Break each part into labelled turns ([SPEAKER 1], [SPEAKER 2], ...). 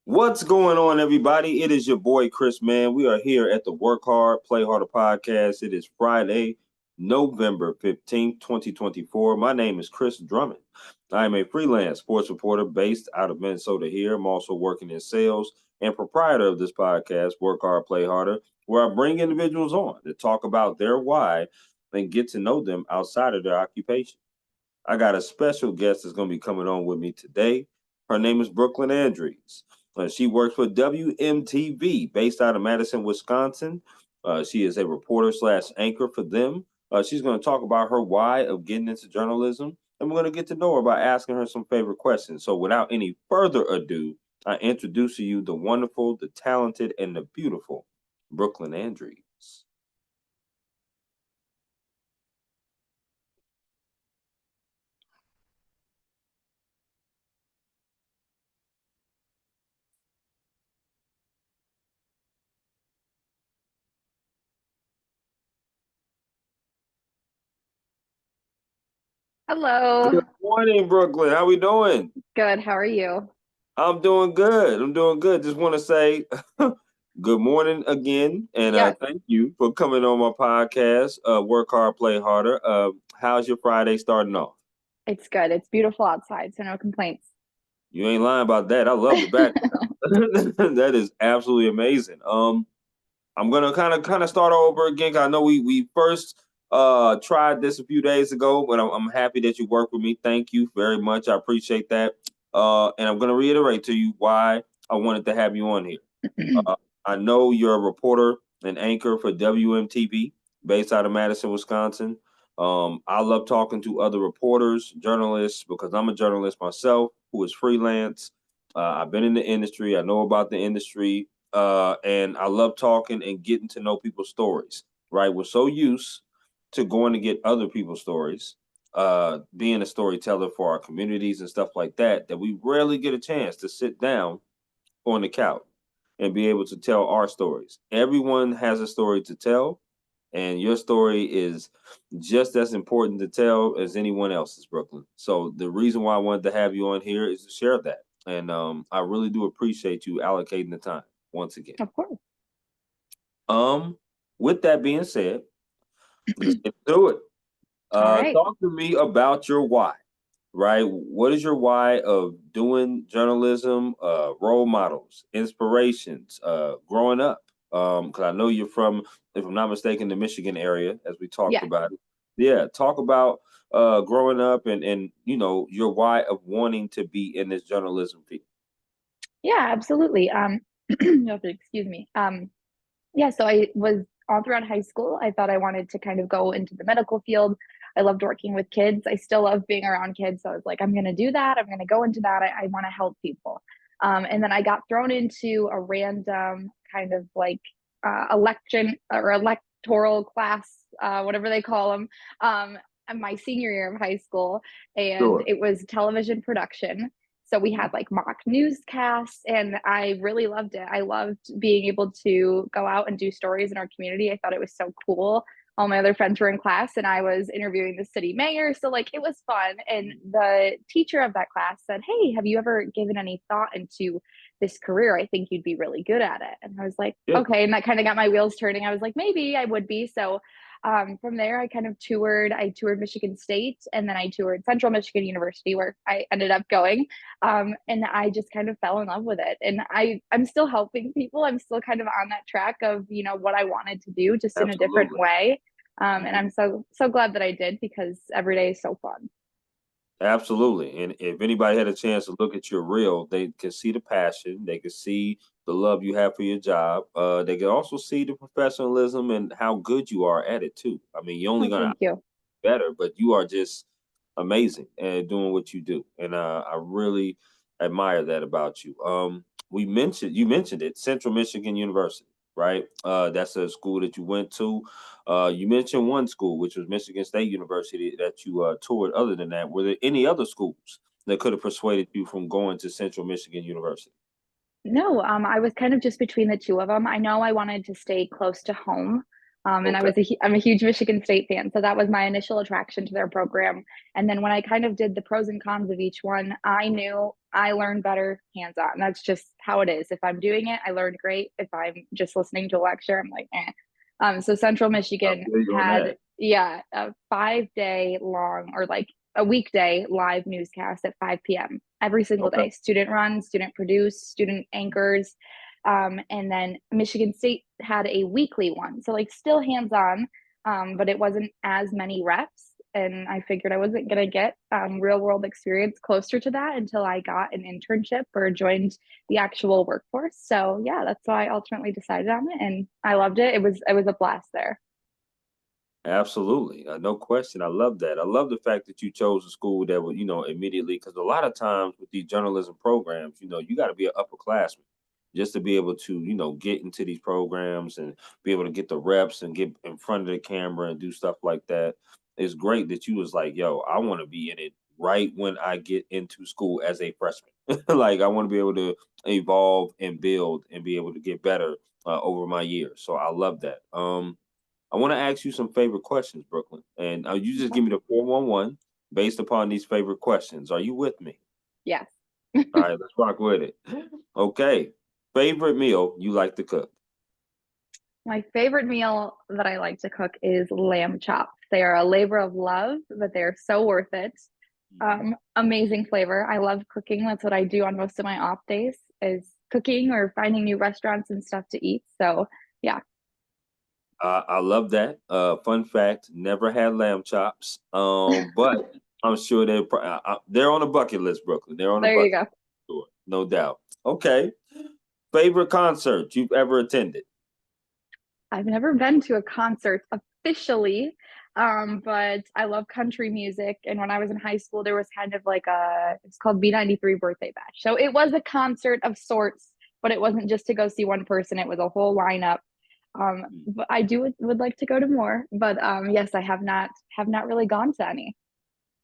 [SPEAKER 1] What's going on, everybody? It is your boy Chris, man. We are here at the Work Hard, Play Harder podcast. It is Friday, November 15th, 2024. My name is Chris Drummond. I am a freelance sports reporter based out of Minnesota here. I'm also working in sales and proprietor of this podcast, Work Hard, Play Harder, where I bring individuals on to talk about their why and get to know them outside of their occupation. I got a special guest that's going to be coming on with me today. Her name is Brooklyn Andrews. She works for WMTV based out of Madison, Wisconsin. She is a reporter slash anchor for them. She's going to talk about her why of getting into journalism, and we're going to get to know her by asking her some favorite questions. So without any further ado, I introduce to you the wonderful, the talented, and the beautiful Brooklyn Andrews.
[SPEAKER 2] Hello.
[SPEAKER 1] Good morning, Brooklyn. How we doing?
[SPEAKER 2] Good. How are you?
[SPEAKER 1] I'm doing good. I'm doing good. Just want to say good morning again, and
[SPEAKER 2] Yes,
[SPEAKER 1] thank you for coming on my podcast. Work hard, play harder. How's your Friday starting off?
[SPEAKER 2] it's good. It's beautiful outside, so no complaints.
[SPEAKER 1] You ain't lying about that. I love the background. That is absolutely amazing. I'm gonna kind of start over again. 'Cause I know we first tried this a few days ago, but I'm happy that you worked with me. Thank you very much. I appreciate that. And I'm gonna reiterate to you why I wanted to have you on here. Uh, I know you're a reporter and anchor for WMTV based out of Madison, Wisconsin. I love talking to other reporters, journalists, because I'm a journalist myself who is freelance. I've been in the industry. I know about the industry. And I love talking and getting to know people's stories, right? We're so used to going to get other people's stories, being a storyteller for our communities and stuff like that, that we rarely get a chance to sit down on the couch and be able to tell our stories. Everyone has a story to tell, and your story is just as important to tell as anyone else's, Brooklyn. So the reason why I wanted to have you on here is to share that. And I really do appreciate you allocating the time once again.
[SPEAKER 2] Of course.
[SPEAKER 1] Um, with that being said, let's get to it.
[SPEAKER 2] All right.
[SPEAKER 1] Talk to me about your why, right? What is your why of doing journalism, role models, inspirations, growing up? Because I know you're from, if I'm not mistaken, the Michigan area, as we talked
[SPEAKER 2] Yes.
[SPEAKER 1] about it. Yeah, talk about growing up and your why of wanting to be in this journalism field.
[SPEAKER 2] Yeah, absolutely. You have to excuse me. Yeah, so I was all throughout high school. I thought I wanted to kind of go into the medical field. I loved working with kids. I still love being around kids. So I was like, I'm going to do that. I'm going to go into that. I want to help people. And then I got thrown into a random kind of like election or electoral class, whatever they call them, in my senior year of high school. And
[SPEAKER 1] Sure.
[SPEAKER 2] it was television production. So we had like mock newscasts, and I really loved it. I loved being able to go out and do stories in our community. I thought it was so cool. All my other friends were in class, and I was interviewing the city mayor. So, like, it was fun. And the teacher of that class said, "Hey, have you ever given any thought into this career? I think you'd be really good at it." And I was like,
[SPEAKER 1] Yeah,
[SPEAKER 2] okay. And that kind of got my wheels turning. I was like, maybe I would be. So, from there, I kind of toured. I toured Michigan State, and then I toured Central Michigan University, where I ended up going. And I just kind of fell in love with it. And I'm still helping people. I'm still kind of on that track of what I wanted to do, just in a different
[SPEAKER 1] absolutely.
[SPEAKER 2] way. And
[SPEAKER 1] Mhm.
[SPEAKER 2] I'm so glad that I did, because every day is so fun.
[SPEAKER 1] Absolutely. And if anybody had a chance to look at your reel, they can see the passion, they can see the love you have for your job. They can also see the professionalism and how good you are at it too. I mean, you're only
[SPEAKER 2] Oh,
[SPEAKER 1] gonna
[SPEAKER 2] thank you.
[SPEAKER 1] get better, but you are just amazing at doing what you do. And I really admire that about you. You mentioned it, Central Michigan University, right? That's a school that you went to. You mentioned one school, which was Michigan State University, that you toured. Other than that, were there any other schools that could have persuaded you from going to Central Michigan University?
[SPEAKER 2] No, I was kind of just between the two of them. I know I wanted to stay close to home. And
[SPEAKER 1] Okay.
[SPEAKER 2] I'm a huge Michigan State fan, so that was my initial attraction to their program. And then when I kind of did the pros and cons of each one, I knew I learned better hands-on. That's just how it is. If I'm doing it, I learn great. If I'm just listening to a lecture, I'm like, eh. So Central
[SPEAKER 1] I
[SPEAKER 2] Michigan
[SPEAKER 1] feel you on
[SPEAKER 2] had,
[SPEAKER 1] that.
[SPEAKER 2] yeah, a 5 day long, or like a weekday live newscast at 5 p.m. every single
[SPEAKER 1] Okay.
[SPEAKER 2] day. Student run, student produce, student anchors. And then Michigan State had a weekly one. So, like, still hands on, but it wasn't as many reps. And I figured I wasn't going to get real world experience closer to that until I got an internship or joined the actual workforce. So, yeah, that's why I ultimately decided on it. And I loved it. It was a blast there.
[SPEAKER 1] Absolutely. No question. I love that. I love the fact that you chose a school that would, immediately, because a lot of times with these journalism programs, you got to be an upperclassman just to be able to, get into these programs and be able to get the reps and get in front of the camera and do stuff like that. It's great that you was like, yo, I want to be in it right when I get into school as a freshman. Like, I want to be able to evolve and build and be able to get better over my years. So I love that. I want to ask you some favorite questions, Brooklyn, and you just
[SPEAKER 2] Okay.
[SPEAKER 1] give me the 411 based upon these favorite questions. Are you with me?
[SPEAKER 2] Yes.
[SPEAKER 1] All right, let's rock with it. Okay. Favorite meal you like to cook?
[SPEAKER 2] My favorite meal that I like to cook is lamb chops. They are a labor of love, but they're so worth it.
[SPEAKER 1] Mhm.
[SPEAKER 2] Amazing flavor. I love cooking. That's what I do on most of my off days is cooking or finding new restaurants and stuff to eat. So yeah,
[SPEAKER 1] I love that. Fun fact: never had lamb chops. But I'm sure they're on a bucket list, Brooklyn. They're on a
[SPEAKER 2] there you
[SPEAKER 1] bucket
[SPEAKER 2] go.
[SPEAKER 1] list, sure, no doubt. Okay. Favorite concert you've ever attended?
[SPEAKER 2] I've never been to a concert officially, but I love country music. And when I was in high school, there was kind of like it's called B93 Birthday Bash. So it was a concert of sorts, but it wasn't just to go see one person. It was a whole lineup. But I would like to go to more. But yes, I have not really gone to any.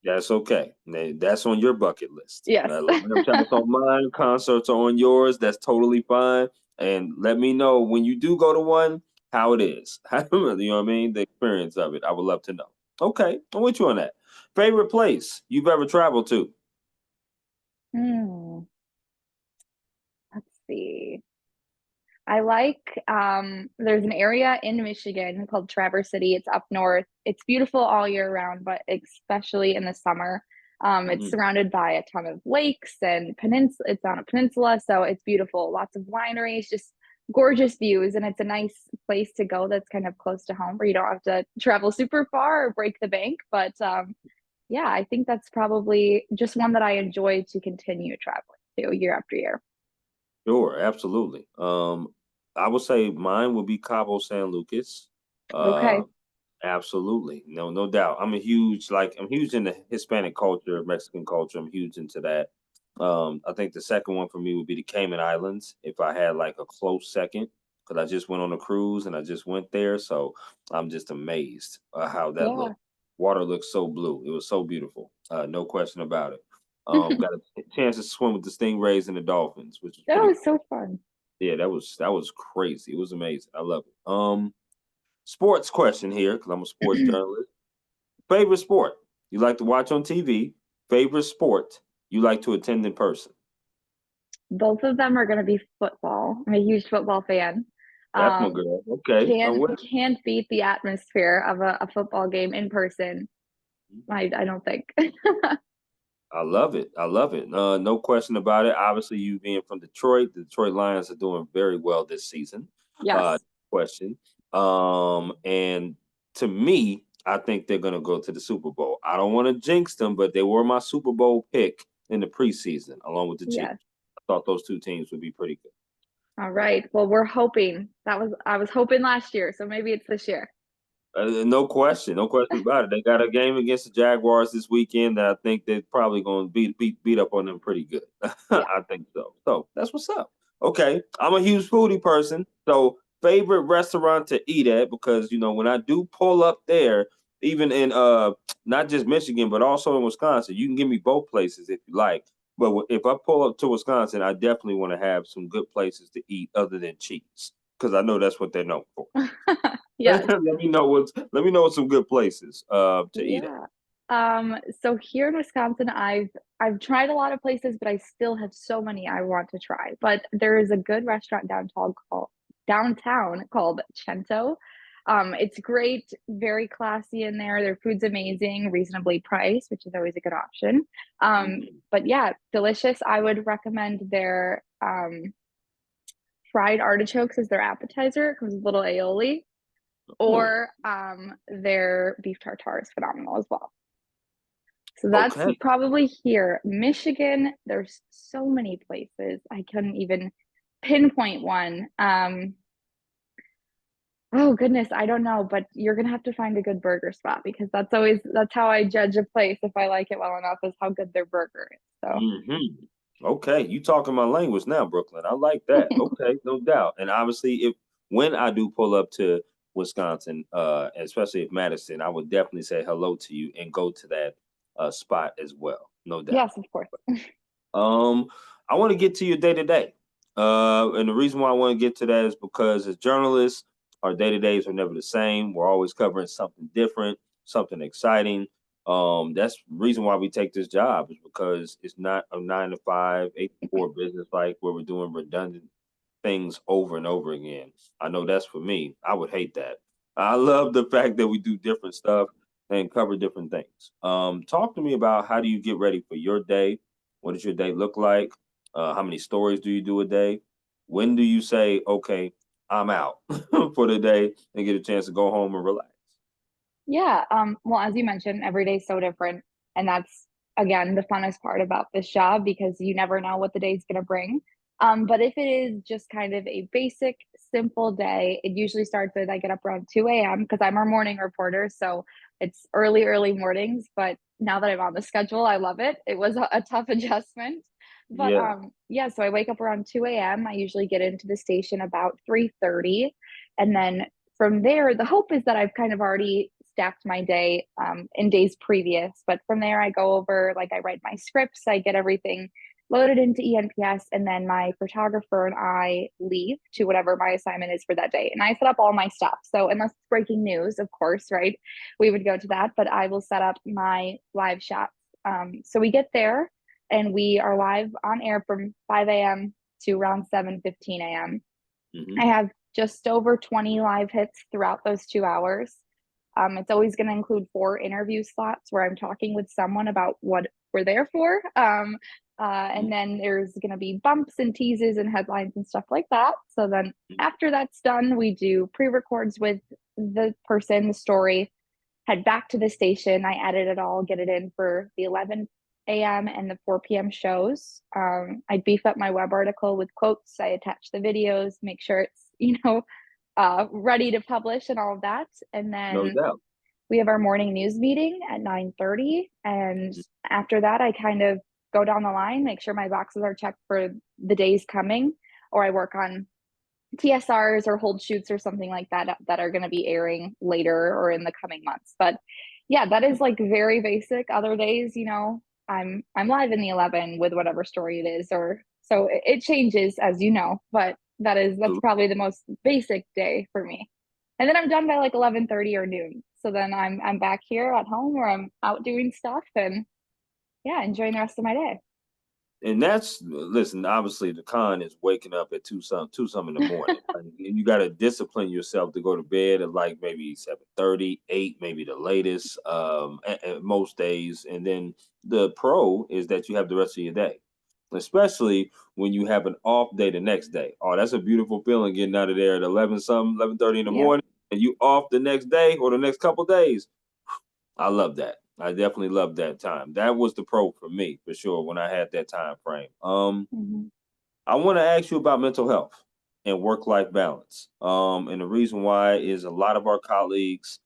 [SPEAKER 1] That's okay. That's on your bucket list.
[SPEAKER 2] Yes.
[SPEAKER 1] Lamb chops on mine, concerts are on yours. That's totally fine. And let me know when you do go to one, how it is. You know what I mean? The experience of it. I would love to know. Okay, I'm with you on that. Favorite place you've ever traveled to?
[SPEAKER 2] Hmm, let's see. I like there's an area in Michigan called Traverse City. It's up north. It's beautiful all year round, but especially in the summer. It's
[SPEAKER 1] Mhm.
[SPEAKER 2] surrounded by a ton of lakes and peninsula. It's on a peninsula, so it's beautiful. Lots of wineries, just gorgeous views, and it's a nice place to go that's kind of close to home where you don't have to travel super far or break the bank. But yeah, I think that's probably just one that I enjoy to continue traveling to year after year.
[SPEAKER 1] Sure, absolutely. I would say mine would be Cabo San Lucas. Uh,
[SPEAKER 2] Okay.
[SPEAKER 1] Absolutely. No doubt. I'm huge into Hispanic culture, Mexican culture. I'm huge into that. I think the second one for me would be the Cayman Islands if I had like a close second, because I just went on a cruise and I just went there. So I'm just amazed how that
[SPEAKER 2] Yeah.
[SPEAKER 1] looked. Water looks so blue. It was so beautiful. No question about it. Got a chance to swim with the stingrays and the dolphins, which was
[SPEAKER 2] That
[SPEAKER 1] pretty
[SPEAKER 2] was
[SPEAKER 1] cool.
[SPEAKER 2] so fun.
[SPEAKER 1] Yeah, that was crazy. It was amazing. I love it. Sports question here because I'm a sports journalist. Favorite sport you like to watch on TV? Favorite sport you like to attend in person?
[SPEAKER 2] Both of them are going to be football. I'm a huge football fan.
[SPEAKER 1] That's my
[SPEAKER 2] Um,
[SPEAKER 1] girl. Okay, I'm
[SPEAKER 2] can't
[SPEAKER 1] with.
[SPEAKER 2] can't beat the atmosphere of a football game in person. I don't think.
[SPEAKER 1] I love it. I love it. No question about it. Obviously, you being from Detroit, the Detroit Lions are doing very well this season.
[SPEAKER 2] Yes.
[SPEAKER 1] Question. And to me, I think they're going to go to the Super Bowl. I don't want to jinx them, but they were my Super Bowl pick in the preseason, along with the Chiefs.
[SPEAKER 2] Yes.
[SPEAKER 1] I thought those two teams would be pretty good.
[SPEAKER 2] All right. Well, we're hoping. I was hoping last year, so maybe it's this year.
[SPEAKER 1] No question about it. They got a game against the Jaguars this weekend that I think they're probably going to beat up on them pretty good.
[SPEAKER 2] Yeah.
[SPEAKER 1] I think so. So that's what's up. Okay, I'm a huge foodie person. So favorite restaurant to eat at, because when I do pull up there, even in not just Michigan but also in Wisconsin, you can give me both places if you like. But if I pull up to Wisconsin, I definitely want to have some good places to eat other than cheese. because I know that's what they're known for.
[SPEAKER 2] Yes.
[SPEAKER 1] Let me know some good places to eat at.
[SPEAKER 2] Yeah. So here in Wisconsin, I've tried a lot of places, but I still have so many I want to try. But there is a good restaurant downtown called Cento. It's great, very classy in there. Their food's amazing, reasonably priced, which is always a good option.
[SPEAKER 1] Mhm.
[SPEAKER 2] But yeah, delicious. I would recommend their fried artichokes as their appetizer. It comes with a little aioli,
[SPEAKER 1] Oh,
[SPEAKER 2] or their beef tartare is phenomenal as well. So that's
[SPEAKER 1] okay.
[SPEAKER 2] probably here. Michigan, there's so many places. I couldn't even pinpoint one. Oh goodness, I don't know, but you're gonna have to find a good burger spot because that's how I judge a place if I like it well enough is how good their burger is. So
[SPEAKER 1] Hmm. Okay, you talking my language now, Brooklyn. I like that. Okay, no doubt. And obviously, if when I do pull up to Wisconsin, especially if Madison, I would definitely say hello to you and go to that spot as well. No doubt.
[SPEAKER 2] yes, of course.
[SPEAKER 1] Um, I want to get to your day to day. And the reason why I want to get to that is because as journalists, our day to days are never the same. We're always covering something different, something exciting. That's the reason why we take this job is because it's not a 9 to 5, 8 to 4 business like where we're doing redundant things over and over again. I know that's for me. I would hate that. I love the fact that we do different stuff and cover different things. Talk to me about how do you get ready for your day? What does your day look like? How many stories do you do a day? When do you say, okay, I'm out for the day and get a chance to go home and relax?
[SPEAKER 2] Yeah, well, as you mentioned, every day is so different, and that's again the funnest part about this job because you never know what the day's gonna bring. But if it is just kind of a basic, simple day, it usually starts with I get up around 2 a.m. because I'm our morning reporter, so it's early, early mornings. But now that I'm on the schedule, I love it. It was a tough adjustment, but
[SPEAKER 1] Yeah,
[SPEAKER 2] yeah. So I wake up around 2 a.m. I usually get into the station about 3:30, and then from there, the hope is that I've kind of already stacked my day in days previous. But from there, I go over, like, I write my scripts, I get everything loaded into ENPS, and then my photographer and I leave to whatever my assignment is for that day. And I set up all my stuff. So, unless it's breaking news, of course, right, we would go to that, but I will set up my live shots. So, we get there and we are live on air from 5 a.m. to around 7:15 a.m. I
[SPEAKER 1] hmm,
[SPEAKER 2] have just over 20 live hits throughout those 2 hours. It's always going to include 4 interview slots where I'm talking with someone about what we're there for. And then there's going to be bumps and teases and headlines and stuff like that. So then after that's done, we do pre records with the person, the story, head back to the station. I edit it all, get it in for the 11 a.m. and the 4 p.m. shows. I beef up my web article with quotes. I attach the videos, make sure it's, ready to publish and all of that. And
[SPEAKER 1] no
[SPEAKER 2] then
[SPEAKER 1] doubt.
[SPEAKER 2] we have our morning news meeting at 9:30. And after that, I kind of go down the line, make sure my boxes are checked for the days coming, or I work on TSRs or hold shoots or something like that that are going to be airing later or in the coming months. But yeah, that is like very basic. Other days, I'm live in the 11 with whatever story it is, or so it changes as you know. But that's probably the most basic day for me. And then I'm done by like 11:30 or noon. So then I'm back here at home where I'm out doing stuff and yeah, enjoying the rest of my day.
[SPEAKER 1] And that's listen. Obviously, the con is waking up at two some in the morning. Like, you got to discipline yourself to go to bed at like maybe 7:30, 8, maybe the latest. At most days, and then the pro is that you have the rest of your day, especially when you have an off day the next day. Oh, that's a beautiful feeling getting out of there at 11 something, 11:30 in the
[SPEAKER 2] Yep.
[SPEAKER 1] morning, and you off the next day or the next couple days. I love that. I definitely love that time. That was the pro for me for sure when I had that time frame.
[SPEAKER 2] Mhm.
[SPEAKER 1] I want to ask you about mental health and work life balance. And the reason why is a lot of our colleagues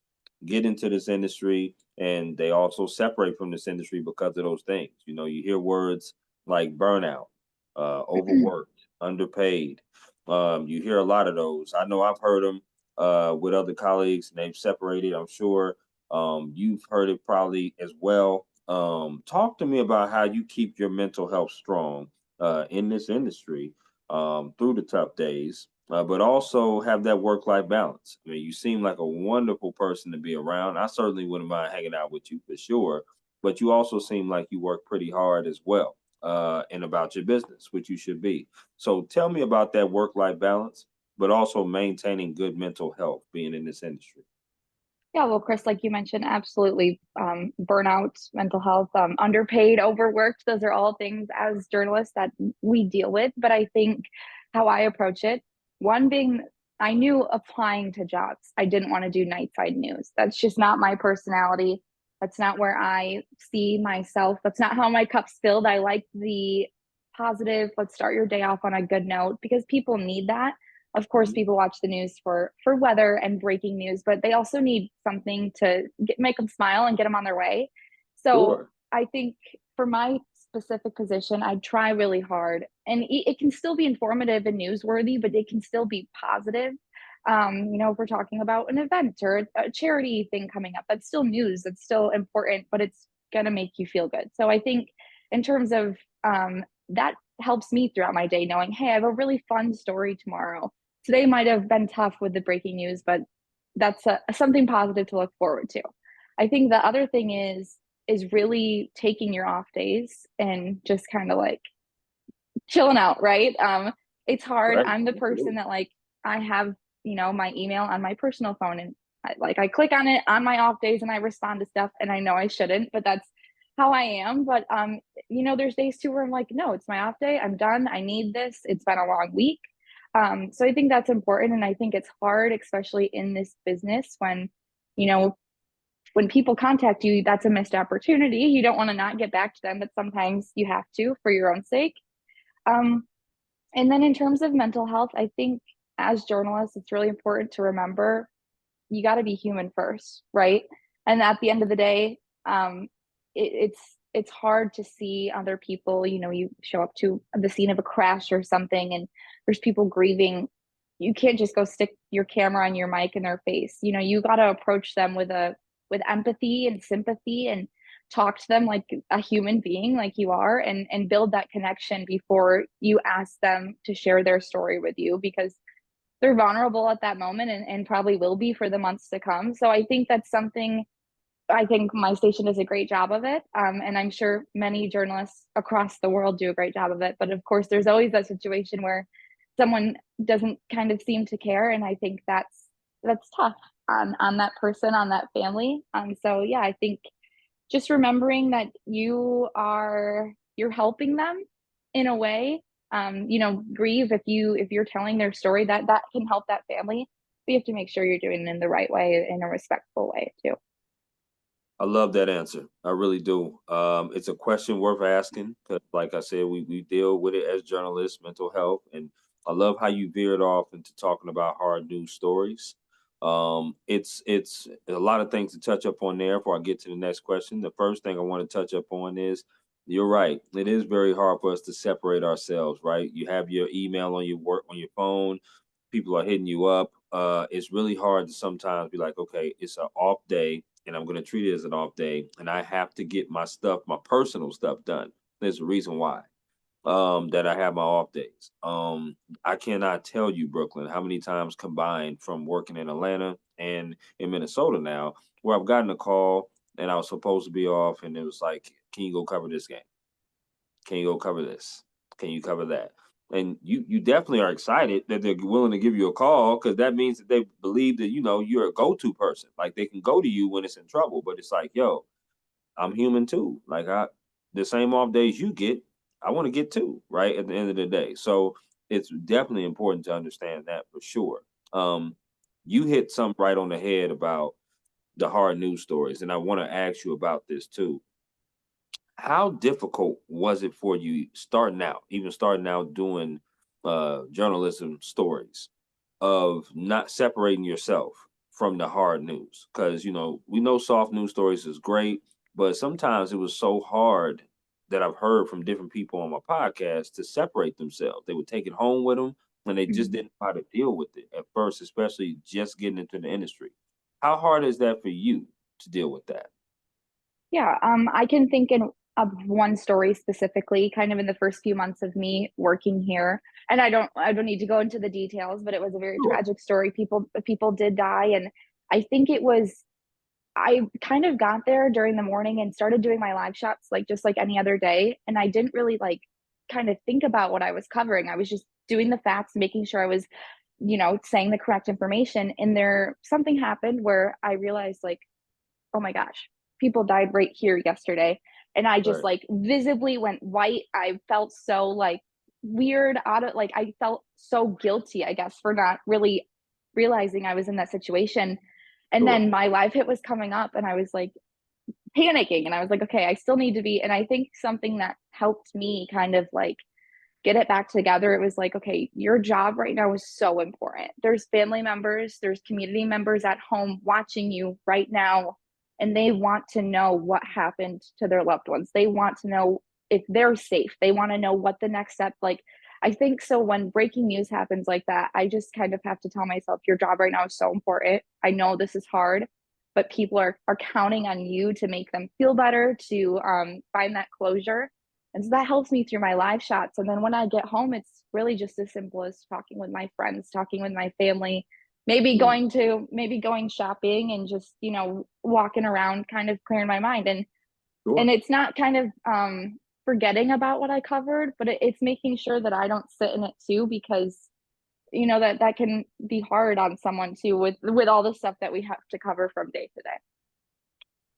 [SPEAKER 1] get into this industry and they also separate from this industry because of those things. You know, you hear words like burnout, overworked, underpaid. You hear a lot of those. I know I've heard them with other colleagues and they've separated. I'm sure you've heard it probably as well. Talk to me about how you keep your mental health strong in this industry through the tough days but also have that work-life balance. I mean, you seem like a wonderful person to be around. I certainly wouldn't mind hanging out with you for sure, but you also seem like you work pretty hard as well, and about your business, which you should be. So tell me about that work-life balance, but also maintaining good mental health being in this industry.
[SPEAKER 2] Yeah, well, Chris, like you mentioned, absolutely. Burnout, mental health, underpaid, overworked, those are all things as journalists that we deal with. But I think how I approach it, one being I knew applying to jobs, I didn't want to do nightside news. That's just not my personality. That's not where I see myself. That's not how my cup's filled. I like the positive, let's start your day off on a good note because people need that. Of course,
[SPEAKER 1] Mhm.
[SPEAKER 2] people watch the news for weather and breaking news, but they also need something to make them smile and get them on their way. So
[SPEAKER 1] Sure.
[SPEAKER 2] I think for my specific position, I try really hard, and it can still be informative and newsworthy, but it can still be positive. If we're talking about an event or a charity thing coming up, that's still news. That's still important, but it's gonna make you feel good. So I think in terms of that helps me throughout my day, knowing, hey, I have a really fun story tomorrow. Today might have been tough with the breaking news, but that's something positive to look forward to. I think the other thing is really taking your off days and just kind of like chilling out, right? It's hard.
[SPEAKER 1] Right.
[SPEAKER 2] I'm the person
[SPEAKER 1] Absolutely.
[SPEAKER 2] that like I have, my email on my personal phone and I click on it on my off days and I respond to stuff and I know I shouldn't, but that's how I am. But there's days too where I'm like, no, it's my off day. I'm done. I need this. It's been a long week. So I think that's important. And I think it's hard, especially in this business you know, when people contact you, that's a missed opportunity. You don't want to not get back to them, but sometimes you have to for your own sake. Um, and then in terms of mental health, I think as journalists, it's really important to remember you got to be human first, right? And at the end of the day, it's hard to see other people. You show up to the scene of a crash or something, and there's people grieving. You can't just go stick your camera on your mic in their face. You got to approach them with empathy and sympathy and talk to them like a human being, like you are, and build that connection before you ask them to share their story with you because they're vulnerable at that moment and probably will be for the months to come. So I think that's something I think my station does a great job of it. And I'm sure many journalists across the world do a great job of it. But of course, there's always that situation where someone doesn't kind of seem to care. And I think that's tough on that person, on that family. So yeah, I think just remembering that you're helping them in a way, grieve if you're telling their story, that can help that family, but you have to make sure you're doing it in the right way, in a respectful way too.
[SPEAKER 1] I love that answer. I really do. It's a question worth asking because, like I said, we deal with it as journalists, mental health, and I love how you veered off into talking about hard news stories. It's a lot of things to touch up on there before I get to the next question. The first thing I want to touch up on is you're right. It is very hard for us to separate ourselves, right? You have your email on your work on your phone, people are hitting you up. It's really hard to sometimes be like, okay, it's an off day and I'm going to treat it as an off day and I have to get my stuff, my personal stuff done. There's a reason why that I have my off days. I cannot tell you, Brooklyn, how many times combined from working in Atlanta and in Minnesota now, where I've gotten a call and I was supposed to be off, and it was like, "Can you go cover this game? Can you go cover this? Can you cover that?" And you definitely are excited that they're willing to give you a call because that means that they believe that you're a go-to person. Like they can go to you when it's in trouble. But it's like, yo, I'm human too. Like the same off days you get, I want to get too, right? At the end of the day. So it's definitely important to understand that for sure. Um, you hit something right on the head about the hard news stories, and I want to ask you about this too. How difficult was it for you starting out, even starting out doing journalism stories, of not separating yourself from the hard news? Because we know soft news stories is great, but sometimes it was so hard that I've heard from different people on my podcast to separate themselves. They would take it home with them, and they just
[SPEAKER 2] Mhm.
[SPEAKER 1] didn't know how to deal with it at first, especially just getting into the industry. How hard is that for you to deal with that?
[SPEAKER 2] Yeah, I can think in of one story specifically, kind of in the first few months of me working here. And I don't need to go into the details, but it was a very
[SPEAKER 1] Sure.
[SPEAKER 2] tragic story. People did die, and I think it was I kind of got there during the morning and started doing my live shots like just like any other day, and I didn't really like kind of think about what I was covering. I was just doing the facts, making sure I was, saying the correct information. And there something happened where I realized like, oh my gosh, people died right here yesterday. And I just
[SPEAKER 1] Right.
[SPEAKER 2] like visibly went white. I felt so like weird out of like I felt so guilty, I guess, for not really realizing I was in that situation. And
[SPEAKER 1] Sure.
[SPEAKER 2] then my live hit was coming up and I was like panicking and I was like, okay, I still need to be. And I think something that helped me kind of like get it back together, it was like, okay, your job right now is so important. There's family members, there's community members at home watching you right now, and they want to know what happened to their loved ones. They want to know if they're safe. They want to know what the next step like. I think so when breaking news happens like that, I just kind of have to tell myself your job right now is so important. I know this is hard, but people are counting on you to make them feel better, to find that closure, and so that helps me through my live shots. And then when I get home, it's really just as simple as talking with my friends, talking with my family,
[SPEAKER 1] Mm.
[SPEAKER 2] maybe going shopping and just, walking around, kind of clearing my mind. And
[SPEAKER 1] Sure.
[SPEAKER 2] it's not kind of forgetting about what I covered, but it's making sure that I don't sit in it too, because that can be hard on someone too with all the stuff that we have to cover from day to day.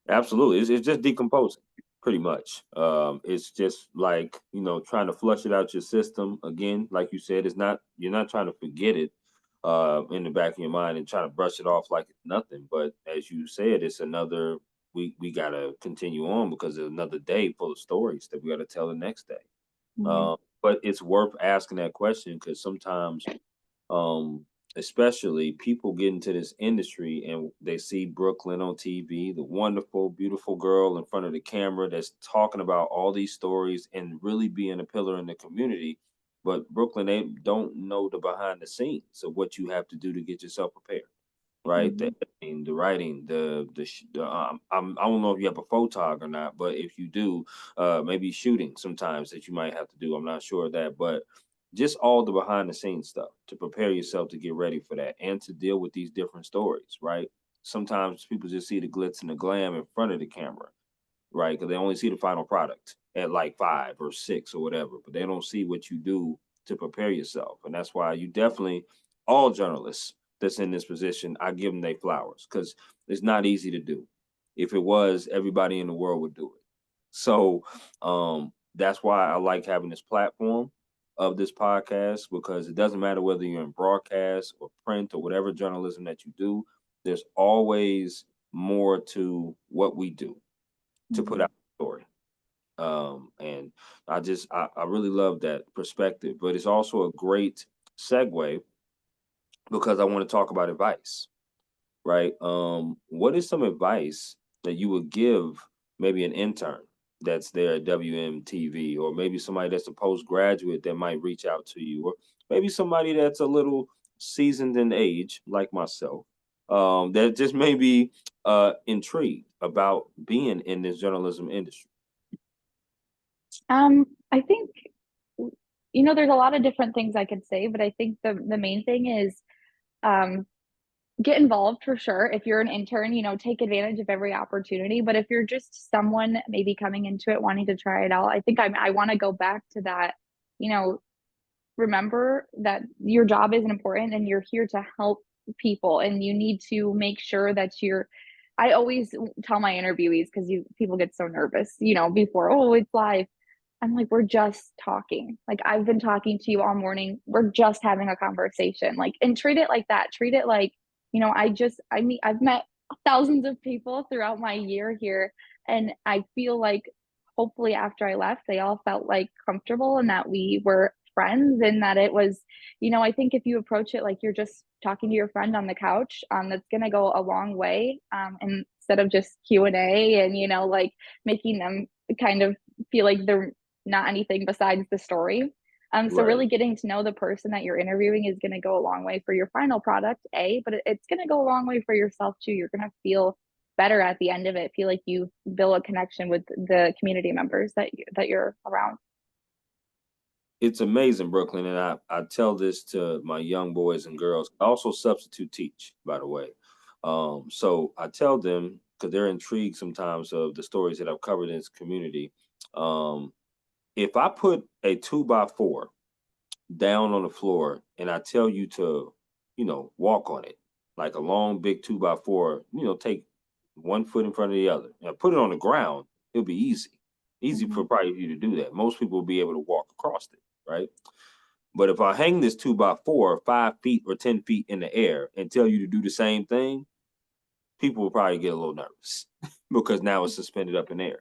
[SPEAKER 1] Absolutely. It's just decomposing, pretty much. It's just like, trying to flush it out your system. Again, like you said, you're not trying to forget it in the back of your mind and try to brush it off like it's nothing. But as you said, it's another, we got to continue on because there's another day full of stories that we got to tell the next day.
[SPEAKER 2] Mhm.
[SPEAKER 1] But it's worth asking that question because sometimes um, especially people get into this industry and they see Brooklyn on TV, the wonderful, beautiful girl in front of the camera that's talking about all these stories and really being a pillar in the community. But Brooklyn, they don't know the behind the scenes of what you have to do to get yourself prepared, right? The
[SPEAKER 2] Mhm.
[SPEAKER 1] editing, the writing, I don't know if you have a photog or not, but if you do, maybe shooting sometimes that you might have to do. I'm not sure of that, but just all the behind the scenes stuff to prepare yourself to get ready for that and to deal with these different stories, right? Sometimes people just see the glitz and the glam in front of the camera, right? Because they only see the final product at like 5 or 6 or whatever, but they don't see what you do to prepare yourself. And that's why you definitely, all journalists that's in this position, I give them their flowers because it's not easy to do. If it was, everybody in the world would do it. So that's why I like having this platform of this podcast because it doesn't matter whether you're in broadcast or print or whatever journalism that you do, there's always more to what we do to put
[SPEAKER 2] Mhm.
[SPEAKER 1] out a story. And I really love that perspective, but it's also a great segue because I want to talk about advice, right? What is some advice that you would give maybe an intern that's there at WMTV, or maybe somebody that's a postgraduate that might reach out to you, or maybe somebody that's a little seasoned in age, like myself, that just may be intrigued about being in this journalism industry?
[SPEAKER 2] I think there's a lot of different things I could say, but I think the main thing is um, get involved for sure. If you're an intern, take advantage of every opportunity. But if you're just someone maybe coming into it wanting to try it out, I think I want to go back to that. You know, remember that your job is important and you're here to help people, and you need to make sure that you're. I always tell my interviewees because you people get so nervous, before it's live. I'm like, we're just talking. Like, I've been talking to you all morning. We're just having a conversation. Like, and treat it like that. Treat it like, I've met thousands of people throughout my year here. And I feel like hopefully after I left, they all felt like comfortable and that we were friends and that it was, I think if you approach it like you're just talking to your friend on the couch, that's going to go a long way. And instead of just Q&A and, like making them kind of feel like they're not anything besides the story. So
[SPEAKER 1] Right.
[SPEAKER 2] really getting to know the person that you're interviewing is going to go a long way for your final product, but it's going to go a long way for yourself too. You're going to feel better at the end of it. Feel like you build a connection with the community members that you're around.
[SPEAKER 1] It's amazing, Brooklyn, and I tell this to my young boys and girls. I also substitute teach, by the way. So I tell them because they're intrigued sometimes of the stories that I've covered in this community. Um, if I put a 2x4 down on the floor and I tell you to, walk on it, like a long big 2x4, take one foot in front of the other and put it on the ground, it'll be easy. Easy
[SPEAKER 2] Mm-hmm.
[SPEAKER 1] for probably you to do that. Most people will be able to walk across it, right? But if I hang this 2x4 5 feet or 10 feet in the air and tell you to do the same thing, people will probably get a little nervous because now it's suspended up in the air.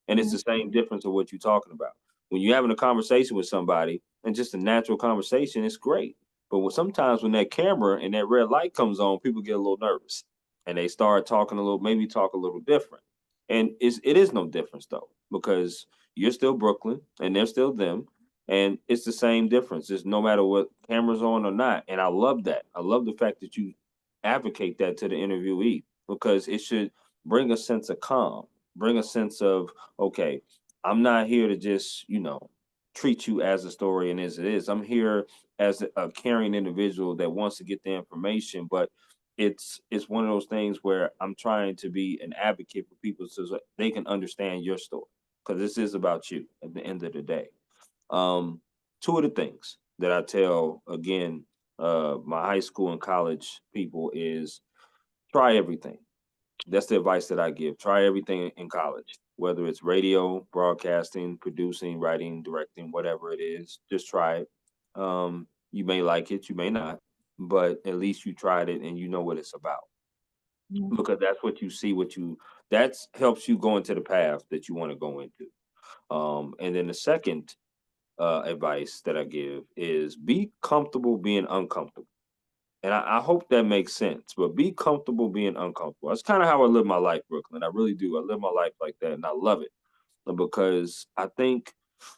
[SPEAKER 1] And it's
[SPEAKER 2] Mm-hmm.
[SPEAKER 1] the same difference of what you're talking about. When you're having a conversation with somebody and just a natural conversation, it's great. But sometimes when that camera and that red light comes on, people get a little nervous and they start talking a little, maybe talk a little different. And it is no difference though, because you're still Brooklyn and they're still them. And it's the same difference. It's no matter what camera's on or not. And I love that. I love the fact that you advocate that to the interviewee because it should bring a sense of calm, bring a sense of, okay, I'm not here to just, treat you as a story and as it is. I'm here as a caring individual that wants to get the information, but it's one of those things where I'm trying to be an advocate for people so that they can understand your story because this is about you at the end of the day. Um, Two of the things that I tell again, my high school and college people is try everything. That's the advice that I give. Try everything in college, whether it's radio, broadcasting, producing, writing, directing, whatever it is. Just try it. You may like it, you may not, but at least you tried it and you know what it's about
[SPEAKER 2] Mm-hmm.
[SPEAKER 1] because that's what you see. That helps you go into the path that you want to go into. And then the second advice that I give is be comfortable being uncomfortable. And I hope that makes sense. But be comfortable being uncomfortable. That's kind of how I live my life, Brooklyn. I really do. I live my life like that, and I love it because I think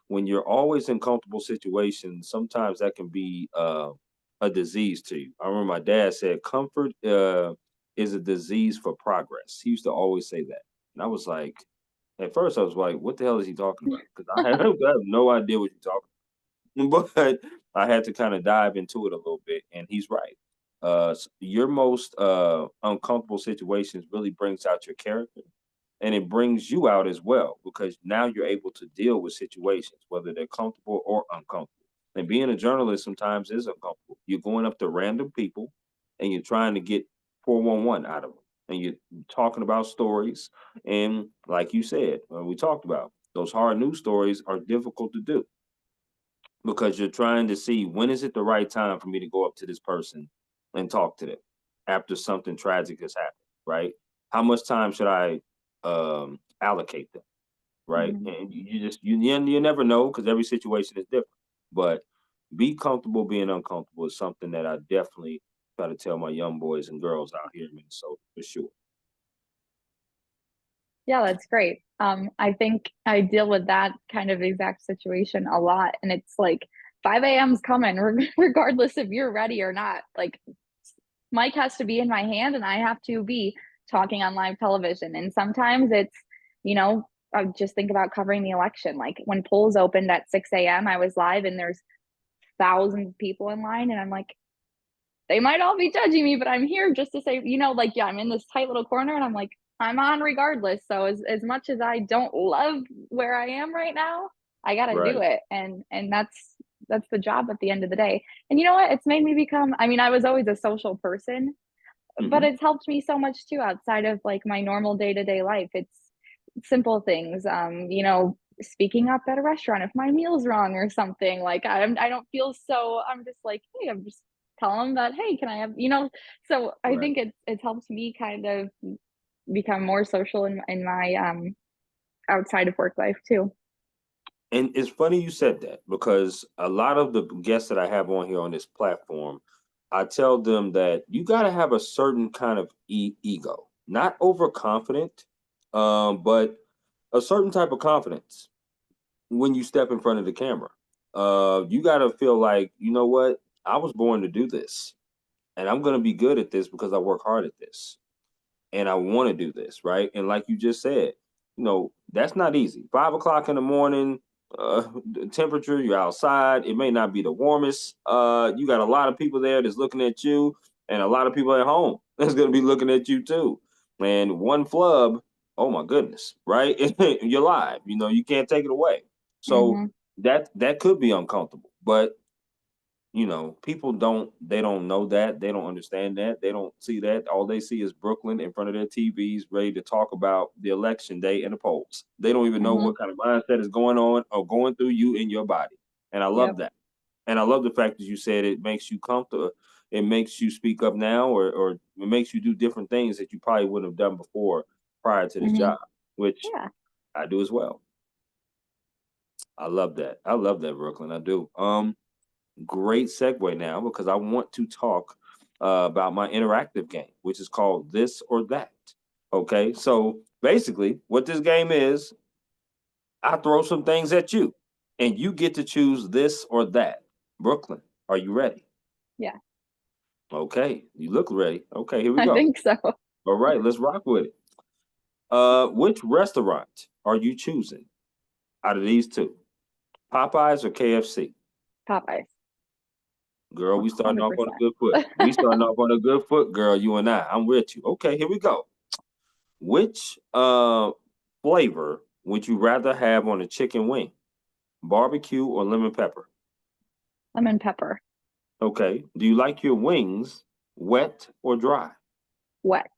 [SPEAKER 1] when you're always in comfortable situations, sometimes that can be a disease to you. I remember my dad said, "Comfort is a disease for progress." He used to always say that, and I was like, at first, I was like, "What the hell is he talking about?" Because I have no idea what you're talking but I had to kind of dive into it a little bit, and he's right. Your most uncomfortable situations really brings out your character, and it brings you out as well because now you're able to deal with situations, whether they're comfortable or uncomfortable. And being a journalist sometimes is uncomfortable. You're going up to random people, and you're trying to get 411 out of them, and you're talking about stories. And like you said, we talked about those hard news stories are difficult to do because you're trying to see when is it the right time for me to go up to this person and talk to them after something tragic has happened, right? How much time should I allocate them, right?
[SPEAKER 2] Mm-hmm.
[SPEAKER 1] And you never know because every situation is different. But be comfortable being uncomfortable is something that I definitely try to tell my young boys and girls out here in Minnesota for sure.
[SPEAKER 2] Yeah, that's great. I think I deal with that kind of exact situation a lot, and it's like 5 a.m.'s coming, regardless if you're ready or not. Like, mic has to be in my hand, and I have to be talking on live television. And sometimes it's, I just think about covering the election. Like when polls opened at 6 a.m., I was live, and there's thousands of people in line, and I'm like, they might all be judging me, but I'm here just to say, like, yeah, I'm in this tight little corner and I'm like, I'm on regardless. So as much as I don't love where I am right now, I gotta do
[SPEAKER 1] Right.
[SPEAKER 2] it. And that's the job at the end of the day. And you know what? It's made me become, I mean, I was always a social person, but
[SPEAKER 1] Hmm.
[SPEAKER 2] it's helped me so much too outside of like my normal day-to-day life. It's simple things. Speaking up at a restaurant if my meal's wrong or something. Like I don't feel so. I'm just like, hey, I'm just telling them that, hey, can I have, So I
[SPEAKER 1] Right.
[SPEAKER 2] think it's helped me kind of become more social in my outside of work life too.
[SPEAKER 1] And it's funny you said that because a lot of the guests that I have on here on this platform, I tell them that you got to have a certain kind of ego, not overconfident, but a certain type of confidence when you step in front of the camera. You got to feel like, you know what? I was born to do this and I'm going to be good at this because I work hard at this. and I want to do this, right? And like you just said, that's not easy. 5 o'clock in the morning, the temperature, you're outside. It may not be the warmest. You got a lot of people there that's looking at you, and a lot of people at home that's going to be looking at you too. And one flub, oh my goodness, right? You're live. You can't take it away. So
[SPEAKER 2] Mm-hmm.
[SPEAKER 1] that could be uncomfortable, but people don't know that. They don't understand that. They don't see that. All they see is Brooklyn in front of their TVs ready to talk about the election day and the polls. They don't even know
[SPEAKER 2] Mm-hmm.
[SPEAKER 1] what kind of mindset is going on or going through you in your body. And I love
[SPEAKER 2] Yep.
[SPEAKER 1] that. And I love the fact that you said it makes you comfortable. It makes you speak up now, or it makes you do different things that you probably wouldn't have done before prior to this
[SPEAKER 2] Mm-hmm.
[SPEAKER 1] job, which
[SPEAKER 2] Yeah.
[SPEAKER 1] I do as well. I love that. I love that, Brooklyn. I do. Great segue now because I want to talk about my interactive game, which is called This or That. Okay, so basically, what this game is, I throw some things at you, and you get to choose this or that. Brooklyn, are you ready?
[SPEAKER 2] Yeah.
[SPEAKER 1] Okay, you look ready. Okay, here we
[SPEAKER 2] I
[SPEAKER 1] go.
[SPEAKER 2] think so.
[SPEAKER 1] All right, let's rock with it. Which restaurant are you choosing out of these two? Popeyes or KFC?
[SPEAKER 2] Popeyes.
[SPEAKER 1] Girl, we starting off on a
[SPEAKER 2] 100%.
[SPEAKER 1] good foot. We starting off on a good foot, girl. You and I. I'm with you. Okay, here we go. Which flavor would you rather have on a chicken wing? Barbecue or lemon pepper?
[SPEAKER 2] Lemon pepper.
[SPEAKER 1] Okay. Do you like your wings wet or dry?
[SPEAKER 2] Wet.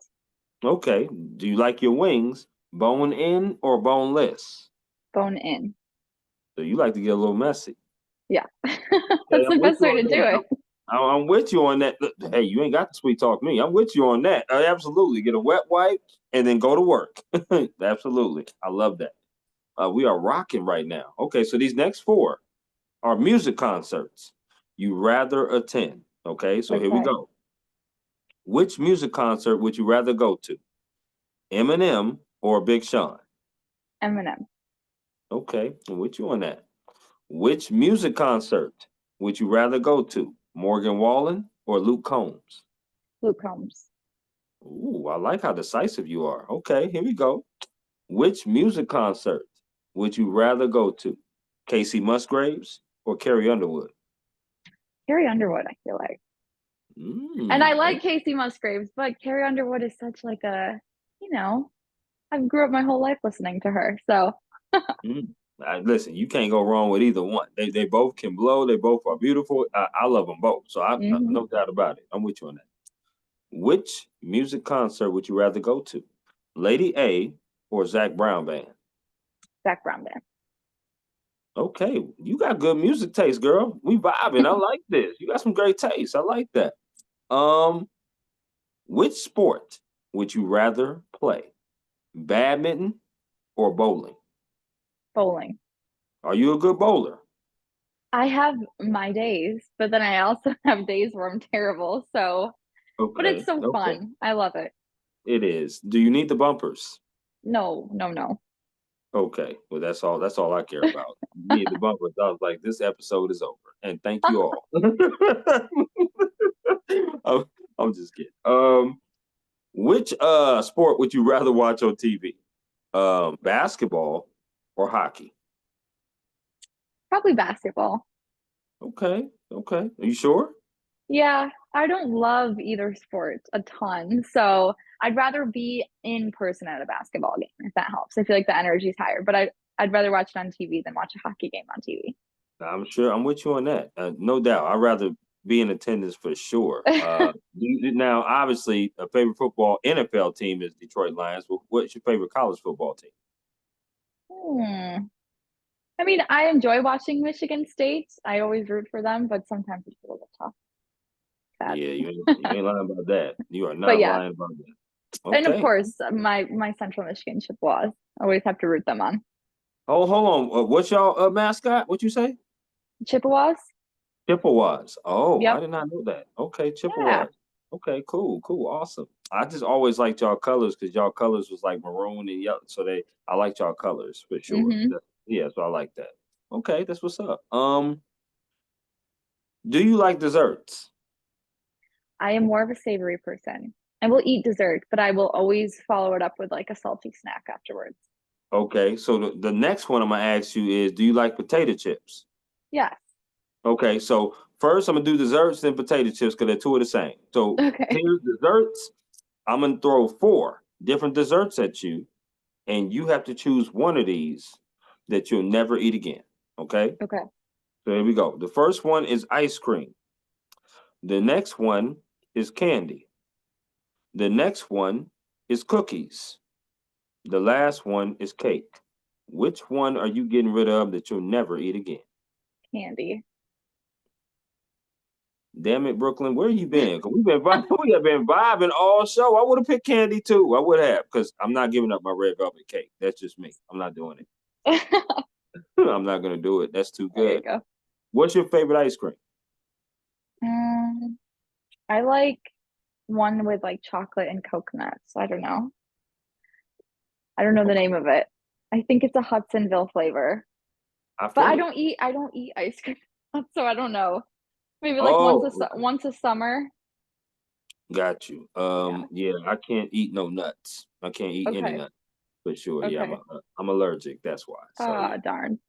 [SPEAKER 1] Okay. Do you like your wings bone in or boneless?
[SPEAKER 2] Bone in.
[SPEAKER 1] So you like to get a little messy.
[SPEAKER 2] Yeah.
[SPEAKER 1] Okay,
[SPEAKER 2] That's the
[SPEAKER 1] I'm with
[SPEAKER 2] best
[SPEAKER 1] you
[SPEAKER 2] way
[SPEAKER 1] on
[SPEAKER 2] to do
[SPEAKER 1] that.
[SPEAKER 2] it.
[SPEAKER 1] I'm with you on that. Look, hey, you ain't got to sweet talk me. I'm with you on that. Absolutely. Get a wet wipe and then go to work. Absolutely. I love that. We are rocking right now. Okay, so these next four are music concerts you rather attend. Okay, so here we
[SPEAKER 2] Okay.
[SPEAKER 1] go. Which music concert would you rather go to? Eminem or Big Sean?
[SPEAKER 2] M&M.
[SPEAKER 1] Okay, I'm with you on that. Which music concert would you rather go to? Morgan Wallen or Luke Combs?
[SPEAKER 2] Luke Combs.
[SPEAKER 1] Ooh, I like how decisive you are. Okay, here we go. Which music concert would you rather go to? Casey Musgraves or Carrie Underwood?
[SPEAKER 2] Carrie Underwood, I feel like. And I
[SPEAKER 1] Mm,
[SPEAKER 2] like Casey Musgraves, but Carrie Underwood is such like a, you know, I grew up my whole life listening to her. So,
[SPEAKER 1] mm. Listen, you can't go wrong with either one. They both can blow. They both are beautiful. I love them both. So I
[SPEAKER 2] hmm
[SPEAKER 1] no doubt about it. I'm with you on that. Which music concert would you rather go to? Lady A or Zach Brown Band?
[SPEAKER 2] Zach Brown Band.
[SPEAKER 1] Okay, you got good music taste, girl. We vibing. I like this. You got some great taste. I like that. Um, which sport would you rather play? Badminton or bowling?
[SPEAKER 2] Bowling.
[SPEAKER 1] Are you a good bowler?
[SPEAKER 2] I have my days, but then I also have days where I'm terrible. So, but it's
[SPEAKER 1] Okay,
[SPEAKER 2] so
[SPEAKER 1] okay.
[SPEAKER 2] fun. I love it.
[SPEAKER 1] It is. Do you need the bumpers?
[SPEAKER 2] No, no, no.
[SPEAKER 1] Okay. Well, that's all I care about. You need the bumpers. I was like, this episode is over. And thank you all. I'm, I'm just kidding. Which sport would you rather watch on TV? Basketball or hockey?
[SPEAKER 2] Probably basketball.
[SPEAKER 1] Okay. Okay. Are you sure?
[SPEAKER 2] Yeah, I don't love either sport a ton. So I'd rather be in person at a basketball game, if that helps. I feel like the energy's higher, but I'd rather watch it on TV than watch a hockey game on TV.
[SPEAKER 1] I'm sure. I'm with you on that. No doubt. I'd rather be in attendance for sure. Now, obviously, a favorite football NFL team is Detroit Lions. What's your favorite college football team?
[SPEAKER 2] Hmm. I mean, I enjoy watching Michigan State. I always root for them, but sometimes it's a little tough. Sad.
[SPEAKER 1] Yeah, you ain't lying about that. You are
[SPEAKER 2] But
[SPEAKER 1] not
[SPEAKER 2] yeah,
[SPEAKER 1] lying about that.
[SPEAKER 2] and of
[SPEAKER 1] Okay.
[SPEAKER 2] course, my Central Michigan Chippewas. I always have to root them on.
[SPEAKER 1] Oh, hold on. What's y'all mascot? What you say?
[SPEAKER 2] Chippewas?
[SPEAKER 1] Chippewas. Oh, I
[SPEAKER 2] Yep.
[SPEAKER 1] did not know that. Okay,
[SPEAKER 2] Yeah.
[SPEAKER 1] Chippewas. Okay, cool, cool, awesome. I just always liked y'all colors because y'all colors was like maroon and yellow. So I liked y'all colors for sure.
[SPEAKER 2] hmm
[SPEAKER 1] Yeah, so I like that. Okay, that's what's up. Do you like desserts?
[SPEAKER 2] I am more of a savory person. I will eat dessert, but I will always follow it up with like a salty snack afterwards.
[SPEAKER 1] Okay, so the next one I'm gonna ask you is, do you like potato chips?
[SPEAKER 2] Yes.
[SPEAKER 1] Okay, so first I'm gonna do desserts, then potato chips, because they're two of the same. So
[SPEAKER 2] Okay.
[SPEAKER 1] here's desserts. I'm gonna throw four different desserts at you, and you have to choose one of these that you'll never eat again. Okay?
[SPEAKER 2] Okay.
[SPEAKER 1] So here we go. The first one is ice cream. The next one is candy. The next one is cookies. The last one is cake. Which one are you getting rid of that you'll never eat again?
[SPEAKER 2] Candy.
[SPEAKER 1] Damn it, Brooklyn, where you been? 'Cause we have been vibing all show. I would have picked candy too. I would have, because I'm not giving up my red velvet cake. That's just me. I'm not doing it.
[SPEAKER 2] There
[SPEAKER 1] I'm not gonna do it. That's too
[SPEAKER 2] you
[SPEAKER 1] good.
[SPEAKER 2] go.
[SPEAKER 1] What's your favorite ice cream?
[SPEAKER 2] Um, I like one with like chocolate and coconuts. I don't know. I don't know the
[SPEAKER 1] Okay,
[SPEAKER 2] name of it. I think it's a Hudsonville flavor.
[SPEAKER 1] I
[SPEAKER 2] But
[SPEAKER 1] feel it.
[SPEAKER 2] I don't eat ice cream. So I don't know. Maybe like
[SPEAKER 1] Oh, okay.
[SPEAKER 2] once a summer.
[SPEAKER 1] Got you.
[SPEAKER 2] Yeah.
[SPEAKER 1] Yeah, I can't eat no nuts. I can't eat any
[SPEAKER 2] Okay.
[SPEAKER 1] nuts for sure. Yeah,
[SPEAKER 2] Okay.
[SPEAKER 1] I'm allergic. That's why. So
[SPEAKER 2] Ah,
[SPEAKER 1] yeah.
[SPEAKER 2] darn.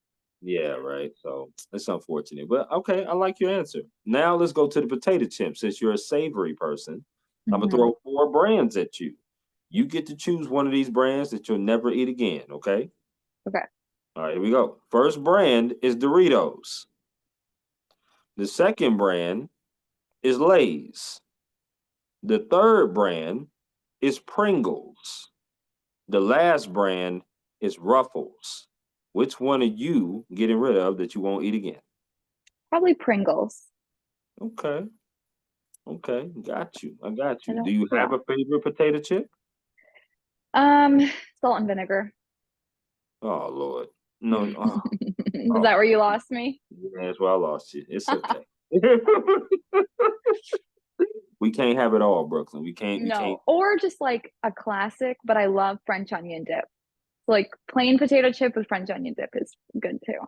[SPEAKER 1] Yeah, right. So it's unfortunate, but okay, I like your answer. Now let's go to the potato chips. Since you're a savory person, I'm gonna
[SPEAKER 2] Hmm.
[SPEAKER 1] throw four brands at you. You get to choose one of these brands that you'll never eat again. Okay.
[SPEAKER 2] Okay.
[SPEAKER 1] All right, here we go. First brand is Doritos. The second brand is Lay's. The third brand is Pringles. The last brand is Ruffles. Which one are you getting rid of that you won't eat again?
[SPEAKER 2] Probably Pringles.
[SPEAKER 1] Okay. Okay, got you. I got
[SPEAKER 2] I
[SPEAKER 1] you. Do
[SPEAKER 2] don't,
[SPEAKER 1] you have
[SPEAKER 2] yeah.
[SPEAKER 1] a favorite potato chip?
[SPEAKER 2] Um, Salt and vinegar.
[SPEAKER 1] Oh Lord, no.
[SPEAKER 2] Is
[SPEAKER 1] Oh,
[SPEAKER 2] that where you lost me?
[SPEAKER 1] yeah, that's why I lost you. It's okay. We can't have it all, Brooklyn. We can't. We can't.
[SPEAKER 2] No. Or just like a classic, but I love French onion dip. Like plain potato chip with French onion dip is good too.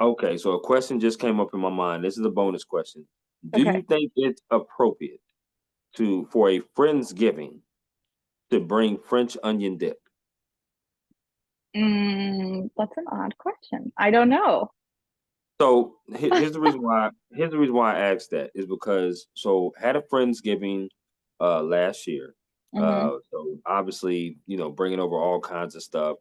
[SPEAKER 1] Okay, so a question just came up in my mind. This is a bonus question. Do you
[SPEAKER 2] Okay.
[SPEAKER 1] think it's appropriate to for a friendsgiving to bring French onion dip?
[SPEAKER 2] That's an odd question. I don't know.
[SPEAKER 1] So here's the reason why. Here's the reason why I asked that is because had a friendsgiving last year.
[SPEAKER 2] Hmm.
[SPEAKER 1] So obviously, bringing over all kinds of stuff.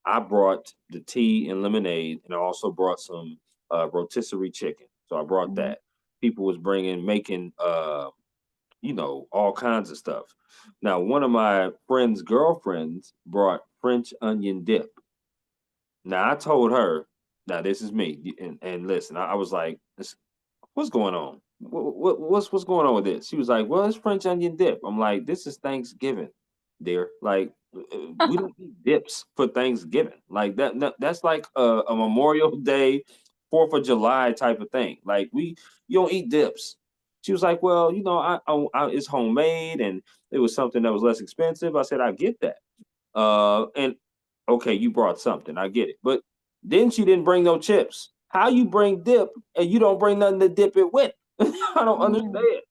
[SPEAKER 1] I brought the tea and lemonade, and I also brought some rotisserie chicken. So I brought
[SPEAKER 2] Hmm.
[SPEAKER 1] that. People was making all kinds of stuff. Now, one of my friend's girlfriends brought French onion dip. Now I told her, now this is me, and listen, I was like, what's going on? What's going on with this? She was like, well, it's French onion dip. I'm like, this is Thanksgiving, dear. Like, we don't eat dips for Thanksgiving. Like that's like a Memorial Day, 4th of July type of thing. Like you don't eat dips. She was like, well, it's homemade and it was something that was less expensive. I said, I get that. And okay, you brought something. I get it. But then she didn't bring no chips. How you bring dip and you don't bring nothing to dip it with? I don't
[SPEAKER 2] Mm.
[SPEAKER 1] understand.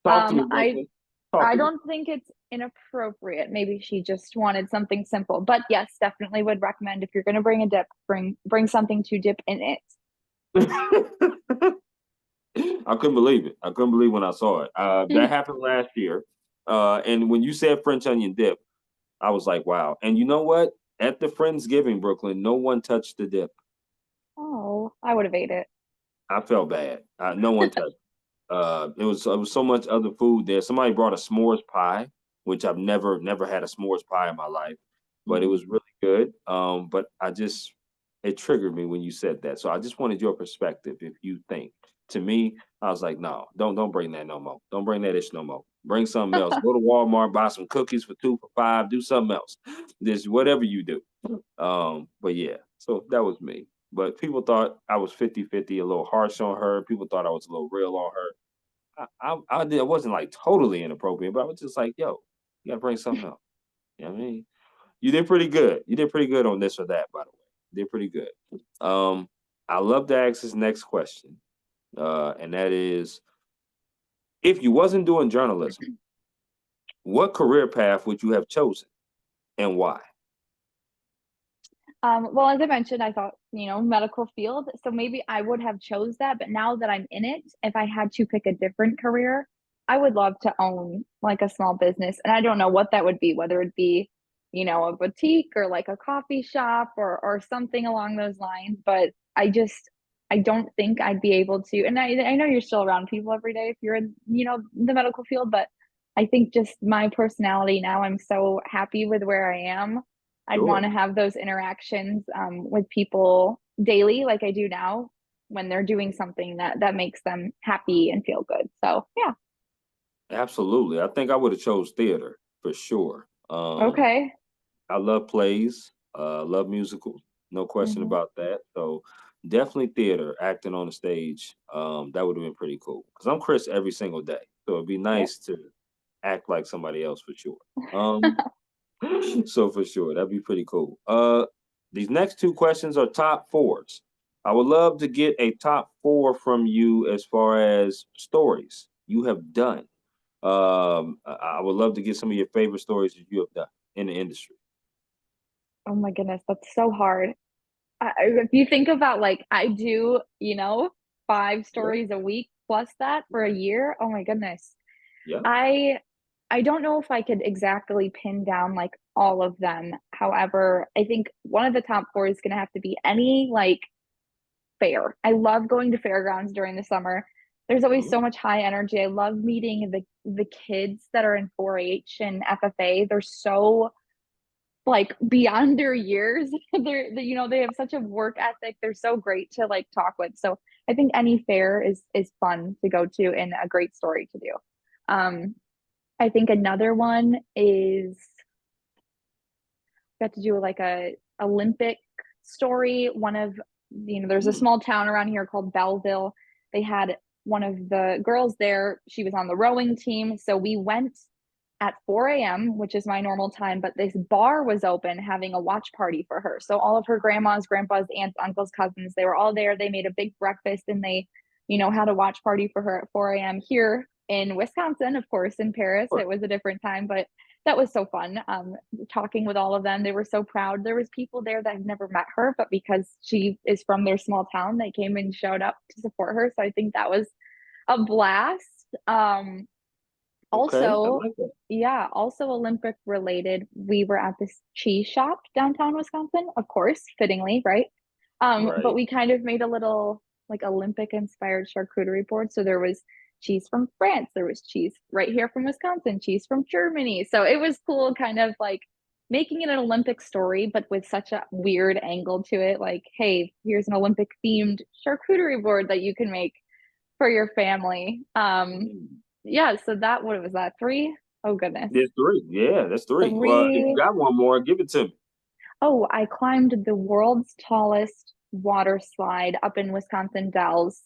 [SPEAKER 1] Talk to me,
[SPEAKER 2] I
[SPEAKER 1] Brooklyn. Talk
[SPEAKER 2] I
[SPEAKER 1] to me.
[SPEAKER 2] don't think it's inappropriate. Maybe she just wanted something simple. But yes, definitely would recommend if you're going to bring a dip, bring something to dip in it.
[SPEAKER 1] I couldn't believe it. I couldn't believe when I saw it. That happened last year. And when you said French onion dip, I was like, wow. And you know what? At the Friendsgiving, Brooklyn, no one touched the dip.
[SPEAKER 2] Oh, I would have ate it.
[SPEAKER 1] I felt bad. No one touched. It was so much other food there. Somebody brought a s'mores pie, which I've never had a s'mores pie in my life, but it
[SPEAKER 2] Mm.
[SPEAKER 1] was really good. But it triggered me when you said that. So I just wanted your perspective. If you think, to me, I was like, no, don't bring that no more. Don't bring that ish no more. Bring something else. Go to Walmart, buy some cookies for 2 for $5. Do something else. Just whatever you do. But yeah, so that was me. But people thought I was 50-50, a little harsh on her. People thought I was a little real on her. I wasn't like totally inappropriate, but I was just like, yo, you gotta bring something else. You know what I mean? You did pretty good. You did pretty good on this or that, by the way. You did pretty good. Um, I love to ask this next question. And that is, if you wasn't doing journalism, What career path would you have chosen and why?
[SPEAKER 2] Well, as I mentioned, I thought, medical field. So maybe I would have chose that, but now that I'm in it, if I had to pick a different career, I would love to own like a small business. And I don't know what that would be, whether it be, a boutique or like a coffee shop or something along those lines. But I don't think I'd be able to. And I know you're still around people every day if you're in, the medical field, but I think just my personality now, I'm so happy with where I am. I'd want
[SPEAKER 1] Sure.
[SPEAKER 2] to have those interactions with people daily, like I do now, when they're doing something that makes them happy and feel good. So yeah,
[SPEAKER 1] Absolutely. I think I would have chose theater for sure.
[SPEAKER 2] okay.
[SPEAKER 1] I love plays, love musicals, no question
[SPEAKER 2] Hmm.
[SPEAKER 1] about that. So definitely theater, acting on the stage. That would have been pretty cool because I'm Chris every single day. So it'd be
[SPEAKER 2] Yep.
[SPEAKER 1] nice to act like somebody else for sure. So for sure, that'd be pretty cool. These next two questions are top fours. I would love to get a top four from you as far as stories you have done. I would love to get some of your favorite stories that you have done in the industry.
[SPEAKER 2] Oh my goodness, that's so hard. If you think about like I do, five
[SPEAKER 1] Yeah,
[SPEAKER 2] stories a week plus that for a year. Oh my goodness.
[SPEAKER 1] yeah.
[SPEAKER 2] I I don't know if I could exactly pin down like all of them. However, I think one of the top four is gonna have to be any like fair. I love going to fairgrounds during the summer. There's always
[SPEAKER 1] Mhm.
[SPEAKER 2] so much high energy. I love meeting the kids that are in 4-H and FFA. They're so like beyond their years. They have such a work ethic. They're so great to like talk with. So I think any fair is fun to go to and a great story to do. Um, I think another one is got to do like a Olympic story. One of there's a
[SPEAKER 1] Mm.
[SPEAKER 2] small town around here called Belleville. They had one of the girls there. She was on the rowing team, so we went at 4 a.m., which is my normal time, but this bar was open having a watch party for her. So all of her grandmas, grandpas, aunts, uncles, cousins, they were all there. They made a big breakfast and they, had a watch party for her at 4 a.m. here in Wisconsin, of course, in Paris.
[SPEAKER 1] Sure.
[SPEAKER 2] It was a different time, but that was so fun. Talking with all of them, they were so proud. There was people there that had never met her, but because she is from their small town, they came and showed up to support her. So I think that was a blast.
[SPEAKER 1] Okay, I
[SPEAKER 2] Also,
[SPEAKER 1] like that.
[SPEAKER 2] yeah, also Olympic related, we were at this cheese shop downtown Wisconsin, of course, fittingly, right? But
[SPEAKER 1] Right.
[SPEAKER 2] we kind of made a little like Olympic inspired charcuterie board. So there was cheese from France, there was cheese right here from Wisconsin, cheese from Germany. So it was cool, kind of like making it an Olympic story, but with such a weird angle to it. Like, hey, here's an Olympic themed charcuterie board that you can make for your family.
[SPEAKER 1] Mm.
[SPEAKER 2] Yeah, so that what was that? Three? Oh goodness.
[SPEAKER 1] There's three. Yeah, that's three. Well, if you
[SPEAKER 2] Three.
[SPEAKER 1] got one more, give it to me.
[SPEAKER 2] Oh, I climbed the world's tallest water slide up in Wisconsin Dells.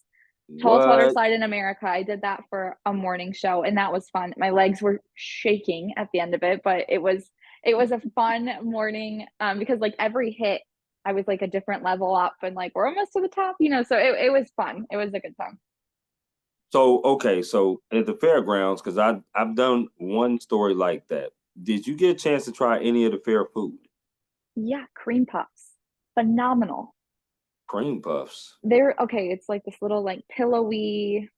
[SPEAKER 2] Tallest water
[SPEAKER 1] What?
[SPEAKER 2] slide in America. I did that for a morning show and that was fun. My legs were shaking at the end of it, but it was a fun morning because like every hit I was like a different level up and like we're almost to the top, so it was fun. It was a good time.
[SPEAKER 1] So okay, so at the fairgrounds, because I've done one story like that. Did you get a chance to try any of the fair food?
[SPEAKER 2] Yeah, cream puffs. Phenomenal.
[SPEAKER 1] Cream puffs.
[SPEAKER 2] They're okay, it's like this little like pillowy,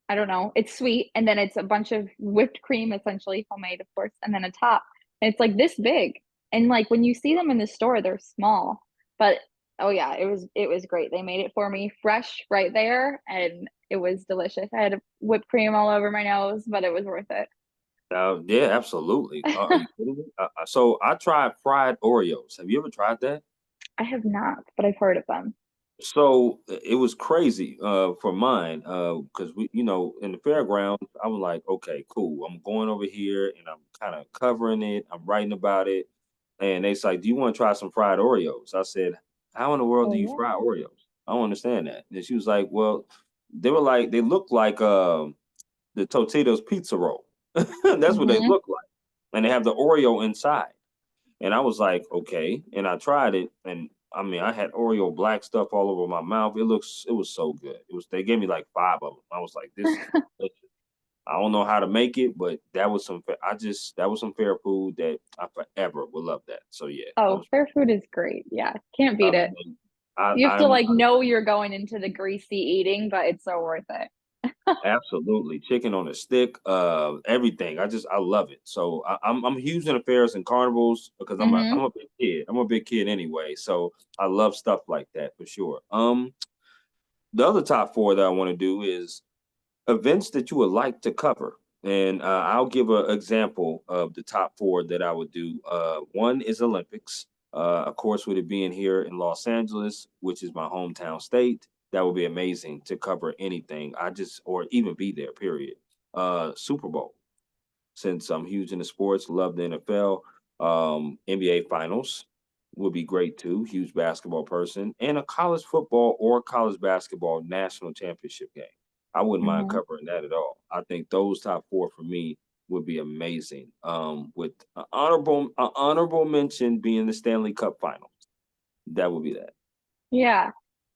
[SPEAKER 2] I don't know. It's sweet and then it's a bunch of whipped cream, essentially homemade, of course, and then a top. And it's like this big. And like when you see them in the store, they're small. But oh yeah, it was great. They made it for me fresh right there and it was delicious. I had whipped cream all over my nose, but it was worth it.
[SPEAKER 1] Yeah, absolutely. Are you kidding me? So I tried fried Oreos. Have you ever tried that?
[SPEAKER 2] I have not, but I've heard of them.
[SPEAKER 1] So it was crazy for mine because we, in the fairgrounds, I was like, okay, cool. I'm going over here and I'm kind of covering it. I'm writing about it, and they's like, "Do you want to try some fried Oreos?" I said, "How in the world
[SPEAKER 2] Oh
[SPEAKER 1] do you
[SPEAKER 2] yeah.
[SPEAKER 1] fry Oreos? I don't understand that." And she was like, "Well, they look like the Totitos pizza roll. That's what they
[SPEAKER 2] Hmm.
[SPEAKER 1] look like, and they have the Oreo inside." And I was like, okay. And I tried it, and I mean, I had Oreo black stuff all over my mouth. It was so good. They gave me like five of them. I was like, this is delicious. I don't know how to make it, but that was some. That was some fair food that I forever will love that. So yeah, that
[SPEAKER 2] Oh,
[SPEAKER 1] was
[SPEAKER 2] fair food is great. Yeah, can't beat it.
[SPEAKER 1] amazing. I,
[SPEAKER 2] You have to
[SPEAKER 1] I'm
[SPEAKER 2] like know you're going into the greasy eating, but it's so worth it.
[SPEAKER 1] absolutely chicken on a stick, everything. I love it. So I'm huge in fairs and carnivals because I'm
[SPEAKER 2] Hmm.
[SPEAKER 1] a big kid. I'm a big kid anyway. So I love stuff like that for sure. The other top four that I want to do is events that you would like to cover. And I'll give an example of the top four that I would do. One is Olympics. Of course, with it being here in Los Angeles, which is my hometown state, that would be amazing to cover anything. Or even be there, period. Super Bowl, since I'm huge into sports, love the NFL. NBA Finals would be great too. Huge basketball person, and a college football or college basketball national championship game. I wouldn't mind
[SPEAKER 2] Hmm.
[SPEAKER 1] covering that at all. I think those top four for me would be amazing. With an honorable mention being the Stanley Cup Finals. That would be that.
[SPEAKER 2] Yeah.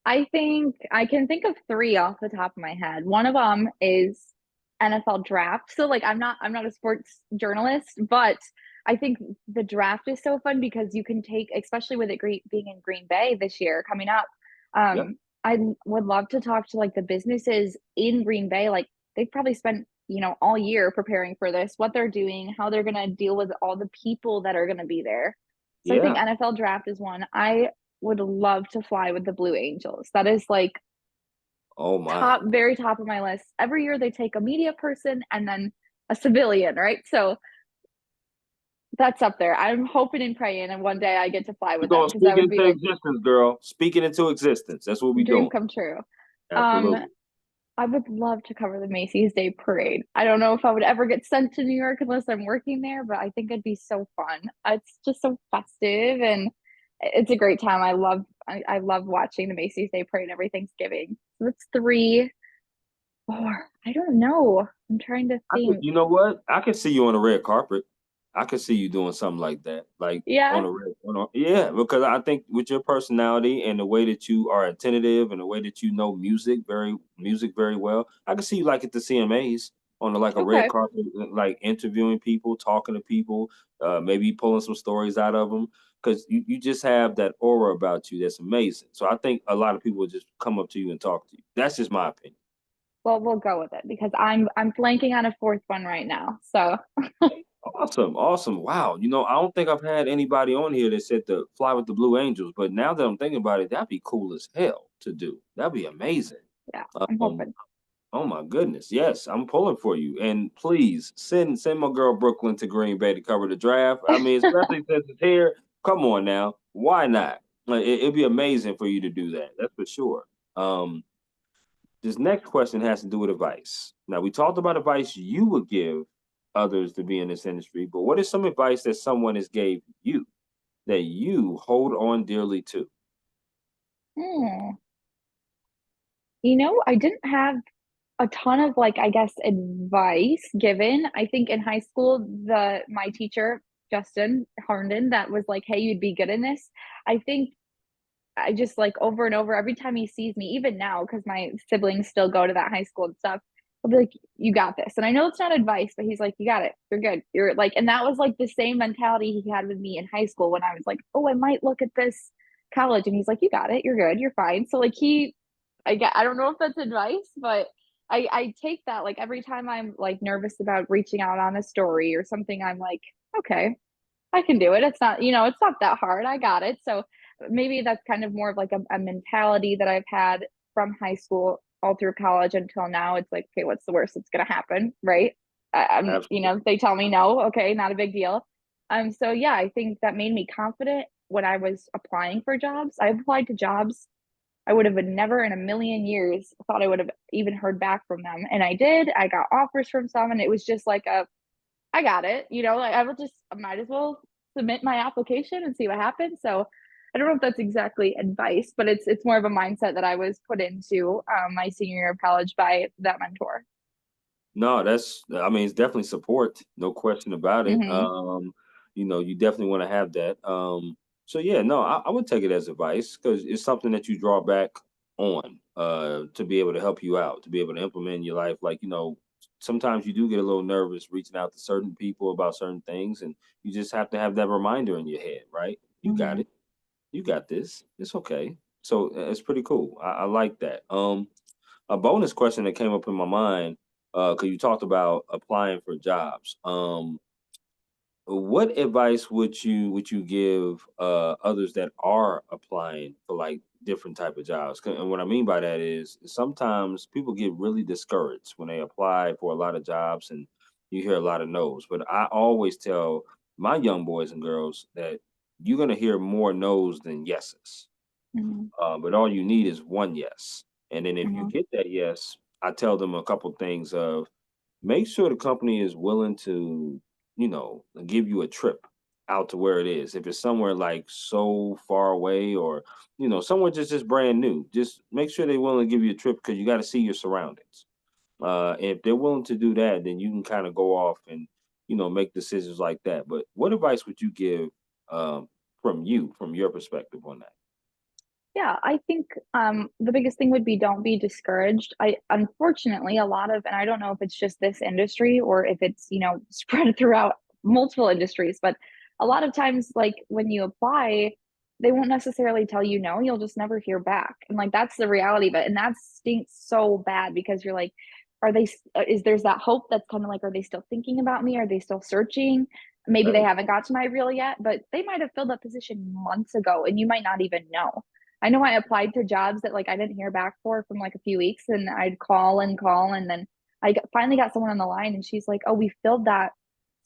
[SPEAKER 2] I think I can think of three off the top of my head. One of them is NFL draft. So like I'm not a sports journalist, but I think the draft is so fun because you can take, especially with it being in Green Bay this year coming up.
[SPEAKER 1] Yep.
[SPEAKER 2] I would love to talk to like the businesses in Green Bay. Like they've probably spent, all year preparing for this, what they're doing, how they're gonna deal with all the people that are gonna be there. So I think
[SPEAKER 1] Yeah.
[SPEAKER 2] NFL draft is one. I would love to fly with the Blue Angels. That is like
[SPEAKER 1] Oh my.
[SPEAKER 2] very top of my list. Every year they take a media person and then a civilian, right? So that's up there. I'm hoping and praying, and one day I get to fly
[SPEAKER 1] We're
[SPEAKER 2] with them
[SPEAKER 1] gonna
[SPEAKER 2] because that
[SPEAKER 1] speak
[SPEAKER 2] would
[SPEAKER 1] it
[SPEAKER 2] be
[SPEAKER 1] into
[SPEAKER 2] like
[SPEAKER 1] existence, girl. Speak it into existence. That's what we're
[SPEAKER 2] dream
[SPEAKER 1] doing.
[SPEAKER 2] come true. Um,
[SPEAKER 1] Absolutely.
[SPEAKER 2] I would love to cover the Macy's Day Parade. I don't know if I would ever get sent to New York unless I'm working there, but I think it'd be so fun. It's just so festive and it's a great time. I love watching the Macy's Day Parade every Thanksgiving. So that's three. Four. I don't know. I'm trying to think.
[SPEAKER 1] You know what? I can see you on a red carpet. I could see you doing something like that, like
[SPEAKER 2] Yeah.
[SPEAKER 1] yeah, because I think with your personality and the way that you are attentive and the way that you know music very well, I can see you like at the CMAs on like a red
[SPEAKER 2] Okay.
[SPEAKER 1] carpet, like interviewing people, talking to people, maybe pulling some stories out of them. Because you just have that aura about you that's amazing. So I think a lot of people would just come up to you and talk to you. That's just my opinion.
[SPEAKER 2] Well, we'll go with it because I'm flanking on a fourth one right now. So
[SPEAKER 1] Awesome, awesome. Wow. I don't think I've had anybody on here that said to fly with the Blue Angels, but now that I'm thinking about it, that'd be cool as hell to do. That'd be amazing.
[SPEAKER 2] yeah, I'm
[SPEAKER 1] Um,
[SPEAKER 2] hoping.
[SPEAKER 1] oh my goodness. Yes, I'm pulling for you. And please send my girl Brooklyn to Green Bay to cover the draft. I mean, especially since it's here. Come on now. Why not? Like, it'd be amazing for you to do that. That's for sure. Um, this next question has to do with advice. Now, we talked about advice you would give others to be in this industry, but what is some advice that someone has gave you that you hold on dearly to?
[SPEAKER 2] Hmm. I didn't have a ton of like, I guess, advice given. I think in high school, the my teacher, Justin Herndon, that was like, hey, you'd be good in this. I think I just like over and over every time he sees me, even now, because my siblings still go to that high school and stuff, he'll be like, "You got this." And I know it's not advice, but he's like, "You got it. You're good. You're like," and that was like the same mentality he had with me in high school when I was like, "Oh, I might look at this college," and he's like, "You got it. You're good. You're fine." So like I don't know if that's advice, but I take that like every time I'm like nervous about reaching out on a story or something, I'm like, okay, I can do it. It's not that hard. I got it. So maybe that's kind of more of like a mentality that I've had from high school all through college until now. It's like, okay, what's the worst that's going to happen? Right.
[SPEAKER 1] Absolutely.
[SPEAKER 2] They tell me no. Okay. Not a big deal. So yeah, I think that made me confident when I was applying for jobs. I applied to jobs. I would have never in a million years thought I would have even heard back from them. And I did. I got offers from some, and it was just like I got it. Like I might as well submit my application and see what happens. So I don't know if that's exactly advice, but it's more of a mindset that I was put into my senior year of college by that mentor.
[SPEAKER 1] No, I mean, it's definitely support, no question about it.
[SPEAKER 2] Hmm.
[SPEAKER 1] You definitely want to have that. So yeah, no, I would take it as advice because it's something that you draw back on, to be able to help you out, to be able to implement in your life. Like, sometimes you do get a little nervous reaching out to certain people about certain things, and you just have to have that reminder in your head, right? You got
[SPEAKER 2] Hmm.
[SPEAKER 1] it. You got this. It's okay. So it's pretty cool. I like that. A bonus question that came up in my mind, because you talked about applying for jobs. What advice would you give others that are applying for like different type of jobs? And what I mean by that is sometimes people get really discouraged when they apply for a lot of jobs and you hear a lot of no's. But I always tell my young boys and girls that you're gonna hear more no's than yeses.
[SPEAKER 2] Hmm.
[SPEAKER 1] But all you need is one yes. And then if you
[SPEAKER 2] Hmm.
[SPEAKER 1] get that yes, I tell them a couple things of make sure the company is willing to, give you a trip out to where it is. If it's somewhere like so far away or, somewhere just brand new, just make sure they're willing to give you a trip because you got to see your surroundings. If they're willing to do that, then you can kind of go off and, make decisions like that. But what advice would you give from your perspective on that?
[SPEAKER 2] Yeah, I think the biggest thing would be don't be discouraged. I unfortunately a lot of, and I don't know if it's just this industry or if it's, spread throughout multiple industries, but a lot of times, like when you apply, they won't necessarily tell you no, you'll just never hear back. And like that's the reality of it. And that stinks so bad because you're like, are they, is there's that hope that's kind of like, are they still thinking about me? Are they still searching? Maybe they
[SPEAKER 1] Right.
[SPEAKER 2] haven't got to my reel yet, but they might have filled that position months ago and you might not even know. I know I applied to jobs that like I didn't hear back for from like a few weeks, and I'd call and call, and then finally got someone on the line, and she's like, "Oh, we filled that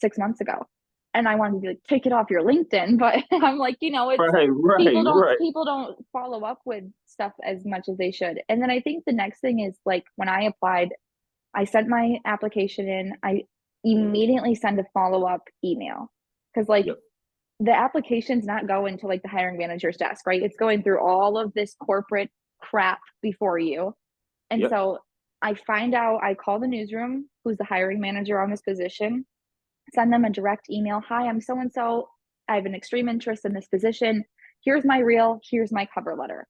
[SPEAKER 2] 6 months ago," and I wanted to be like, "Take it off your LinkedIn," but I'm like, it's
[SPEAKER 1] Right, right, right.
[SPEAKER 2] people don't follow up with stuff as much as they should. And then I think the next thing is like when I applied, I sent my application in. I immediately send a follow up email because like
[SPEAKER 1] Yep,
[SPEAKER 2] the application's not going to like the hiring manager's desk, right? It's going through all of this corporate crap before you. And
[SPEAKER 1] yep,
[SPEAKER 2] so I find out, I call the newsroom, who's the hiring manager on this position, send them a direct email. Hi, I'm so and so. I have an extreme interest in this position. Here's my reel, here's my cover letter.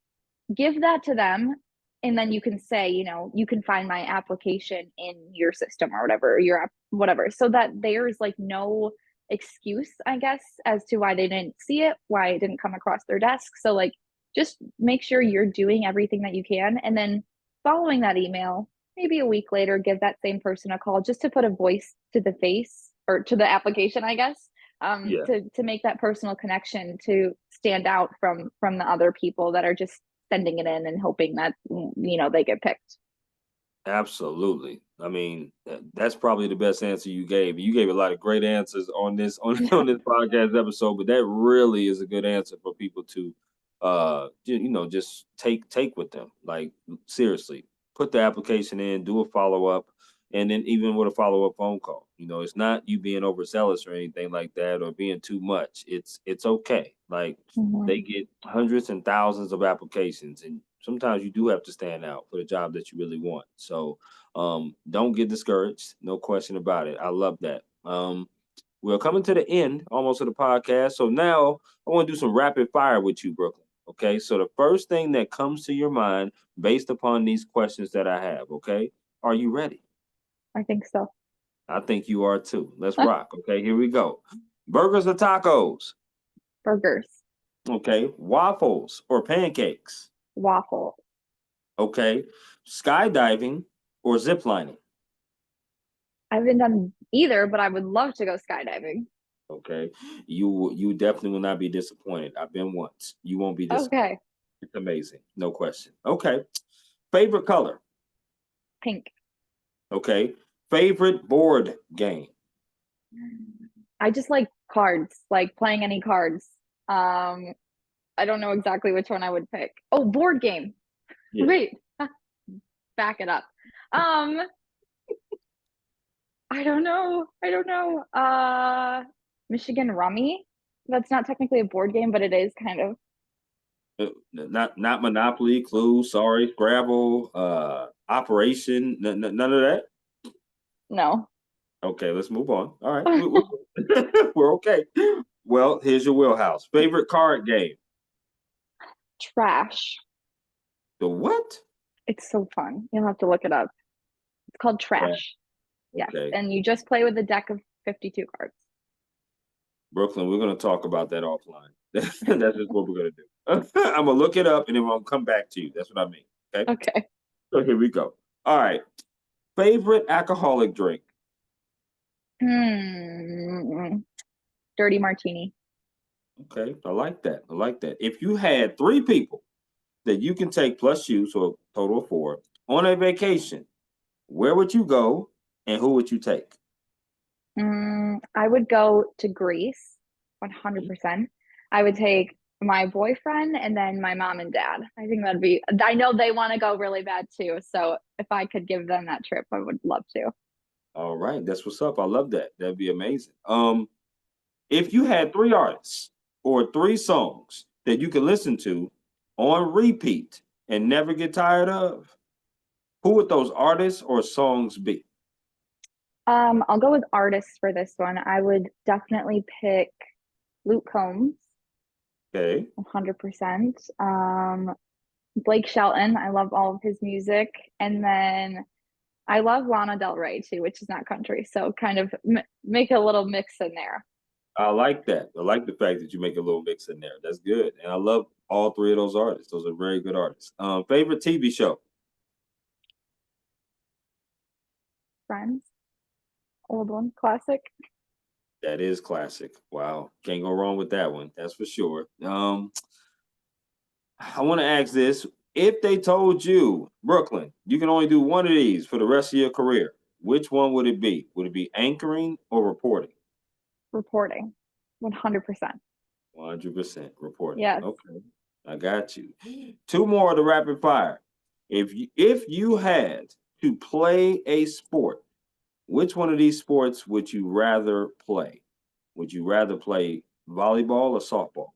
[SPEAKER 2] Give that to them. And then you can say, you can find my application in your system or whatever, your app, whatever, so that there's like no excuse, I guess, as to why they didn't see it, why it didn't come across their desk. So, like, just make sure you're doing everything that you can. And then following that email, maybe a week later, give that same person a call just to put a voice to the face or to the application, I guess,
[SPEAKER 1] yeah.
[SPEAKER 2] to make that personal connection to stand out from the other people that are just sending it in and hoping that they get picked.
[SPEAKER 1] Absolutely. I mean, that's probably the best answer you gave. You gave a lot of great answers on this on this podcast episode, but that really is a good answer for people to just take with them. Like seriously, put the application in, do a follow-up, and then even with a follow-up phone call. It's not you being overzealous or anything like that or being too much. It's okay. Like
[SPEAKER 2] Mhm.
[SPEAKER 1] they get hundreds and thousands of applications and sometimes you do have to stand out for the job that you really want. So don't get discouraged. No question about it. I love that. We're coming to the end almost of the podcast. So now I want to do some rapid fire with you, Brooklyn. Okay. So the first thing that comes to your mind based upon these questions that I have, okay? Are you ready?
[SPEAKER 2] I think so.
[SPEAKER 1] I think you are too. Let's rock. Okay, here we go. Burgers or tacos?
[SPEAKER 2] Burgers,
[SPEAKER 1] Okay. Waffles or pancakes?
[SPEAKER 2] waffle.
[SPEAKER 1] Okay. Skydiving or ziplining?
[SPEAKER 2] I haven't done either, but I would love to go skydiving.
[SPEAKER 1] Okay. You definitely will not be disappointed. I've been once. You won't be disappointed.
[SPEAKER 2] Okay,
[SPEAKER 1] It's amazing. No question. Okay. Favorite color?
[SPEAKER 2] pink.
[SPEAKER 1] Okay. Favorite board game?
[SPEAKER 2] I just like cards, like playing any cards. Um, I don't know exactly which one I would pick. Oh, board game.
[SPEAKER 1] Yeah.
[SPEAKER 2] Wait, back it up. Um, I don't know. I don't know. Michigan Rummy. That's not technically a board game, but it is kind of.
[SPEAKER 1] Not Monopoly, Clue, sorry, Scrabble, Operation, none of that.
[SPEAKER 2] No.
[SPEAKER 1] Okay, let's move on. All right, we're okay. Well, here's your wheelhouse. Favorite card game?
[SPEAKER 2] Trash.
[SPEAKER 1] The what?
[SPEAKER 2] It's so fun. You'll have to look it up. It's called
[SPEAKER 1] Trash.
[SPEAKER 2] Trash. Yes.
[SPEAKER 1] Okay.
[SPEAKER 2] And you just play with a deck of 52 cards.
[SPEAKER 1] Brooklyn, we're going to talk about that offline. That's just what we're going to do. I'm going to look it up and then I'm going to come back to you. That's what I mean. Okay.
[SPEAKER 2] Okay.
[SPEAKER 1] So here we go. All right. Favorite alcoholic drink?
[SPEAKER 2] Dirty martini.
[SPEAKER 1] Okay. I like that. I like that. If you had three people that you can take plus you, so a total of four, on a vacation, where would you go and who would you take?
[SPEAKER 2] I would go to Greece, 100%. I would take my boyfriend and then my mom and dad. I think that'd be, I know they want to go really bad too. So if I could give them that trip, I would love to.
[SPEAKER 1] All right. That's what's up. I love that. That'd be amazing. If you had three artists or three songs that you could listen to on repeat and never get tired of, who would those artists or songs be?
[SPEAKER 2] I'll go with artists for this one. I would definitely pick Luke Combs,
[SPEAKER 1] Okay.
[SPEAKER 2] 100%. Blake Shelton, I love all of his music. And then I love Lana Del Rey too, which is not country. So kind of make a little mix in there.
[SPEAKER 1] I like that. I like the fact that you make a little mix in there. That's good. And I love all three of those artists. Those are very good artists. Favorite TV show?
[SPEAKER 2] Friends, old one, classic.
[SPEAKER 1] That is classic. Wow. Can't go wrong with that one. That's for sure. I want to ask this. If they told you, Brooklyn, you can only do one of these for the rest of your career, which one would it be? Would it be anchoring or reporting?
[SPEAKER 2] Reporting, 100%.
[SPEAKER 1] 100% reporting.
[SPEAKER 2] Yes.
[SPEAKER 1] Okay. I got you. Two more of the rapid fire. If you had to play a sport, which one of these sports would you rather play? Would you rather play volleyball or softball?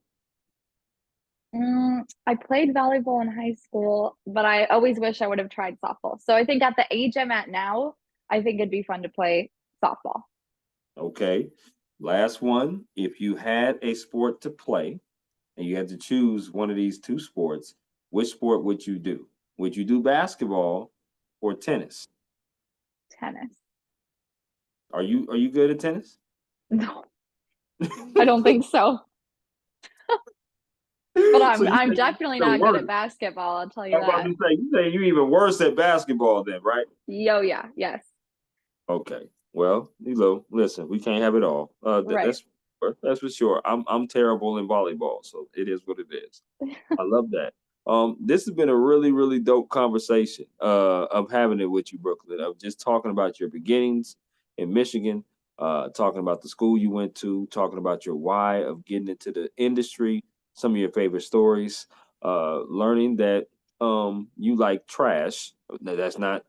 [SPEAKER 2] I played volleyball in high school, but I always wish I would have tried softball. So I think at the age I'm at now, I think it'd be fun to play softball.
[SPEAKER 1] Okay. Last one. If you had a sport to play and you had to choose one of these two sports, which sport would you do? Would you do basketball or tennis?
[SPEAKER 2] Tennis.
[SPEAKER 1] Are you good at tennis?
[SPEAKER 2] No, I don't think so. But
[SPEAKER 1] So you
[SPEAKER 2] I'm
[SPEAKER 1] say
[SPEAKER 2] definitely
[SPEAKER 1] you're
[SPEAKER 2] not good at
[SPEAKER 1] worse.
[SPEAKER 2] basketball, I'll tell you
[SPEAKER 1] I'm about
[SPEAKER 2] that.
[SPEAKER 1] to say, you say you're even worse at basketball then, right?
[SPEAKER 2] Yo, yeah, yes.
[SPEAKER 1] Okay. Well, listen, we can't have it all.
[SPEAKER 2] Right.
[SPEAKER 1] That's for sure. I'm terrible in volleyball, so it is what it is. I love that. This has been a really, really dope conversation of having it with you, Brooklyn, of just talking about your beginnings in Michigan, talking about the school you went to, talking about your why of getting into the industry, some of your favorite stories, learning that you like trash. No, that's not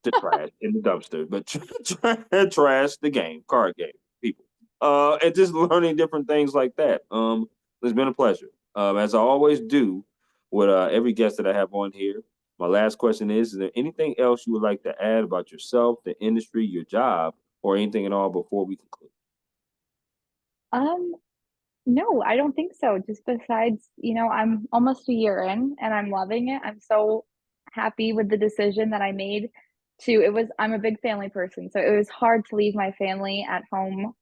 [SPEAKER 1] the trash in the dumpster, but trash the game, card game, people. And just learning different things like that. It's been a pleasure. As I always do with every guest that I have on here. My last question is there anything else you would like to add about yourself, the industry, your job, or anything at all before we conclude?
[SPEAKER 2] Um, no, I don't think so. Just besides, I'm almost a year in and I'm loving it. I'm so happy with the decision that I made I'm a big family person, so it was hard to leave my family at home.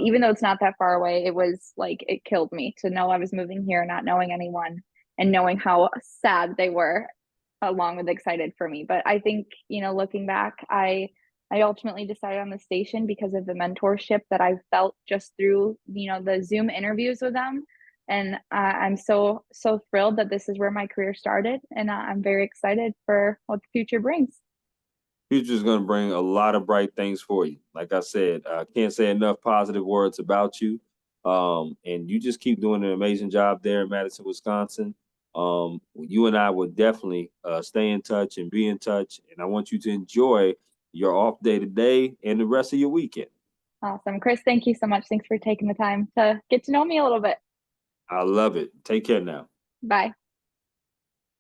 [SPEAKER 2] Even though it's not that far away, it was like it killed me to know I was moving here, not knowing anyone and knowing how sad they were, along with excited for me. But I think, looking back, I ultimately decided on the station because of the mentorship that I felt just through, the Zoom interviews with them. And I'm so thrilled that this is where my career started. And I'm very excited for what the future brings.
[SPEAKER 1] Future's going to bring a lot of bright things for you. Like I said, I can't say enough positive words about you. And you just keep doing an amazing job there in Madison, Wisconsin. You and I will definitely stay in touch and be in touch. And I want you to enjoy your off day today and the rest of your weekend.
[SPEAKER 2] Awesome. Chris, thank you so much. Thanks for taking the time to get to know me a little bit.
[SPEAKER 1] I love it. Take care now.
[SPEAKER 2] Bye.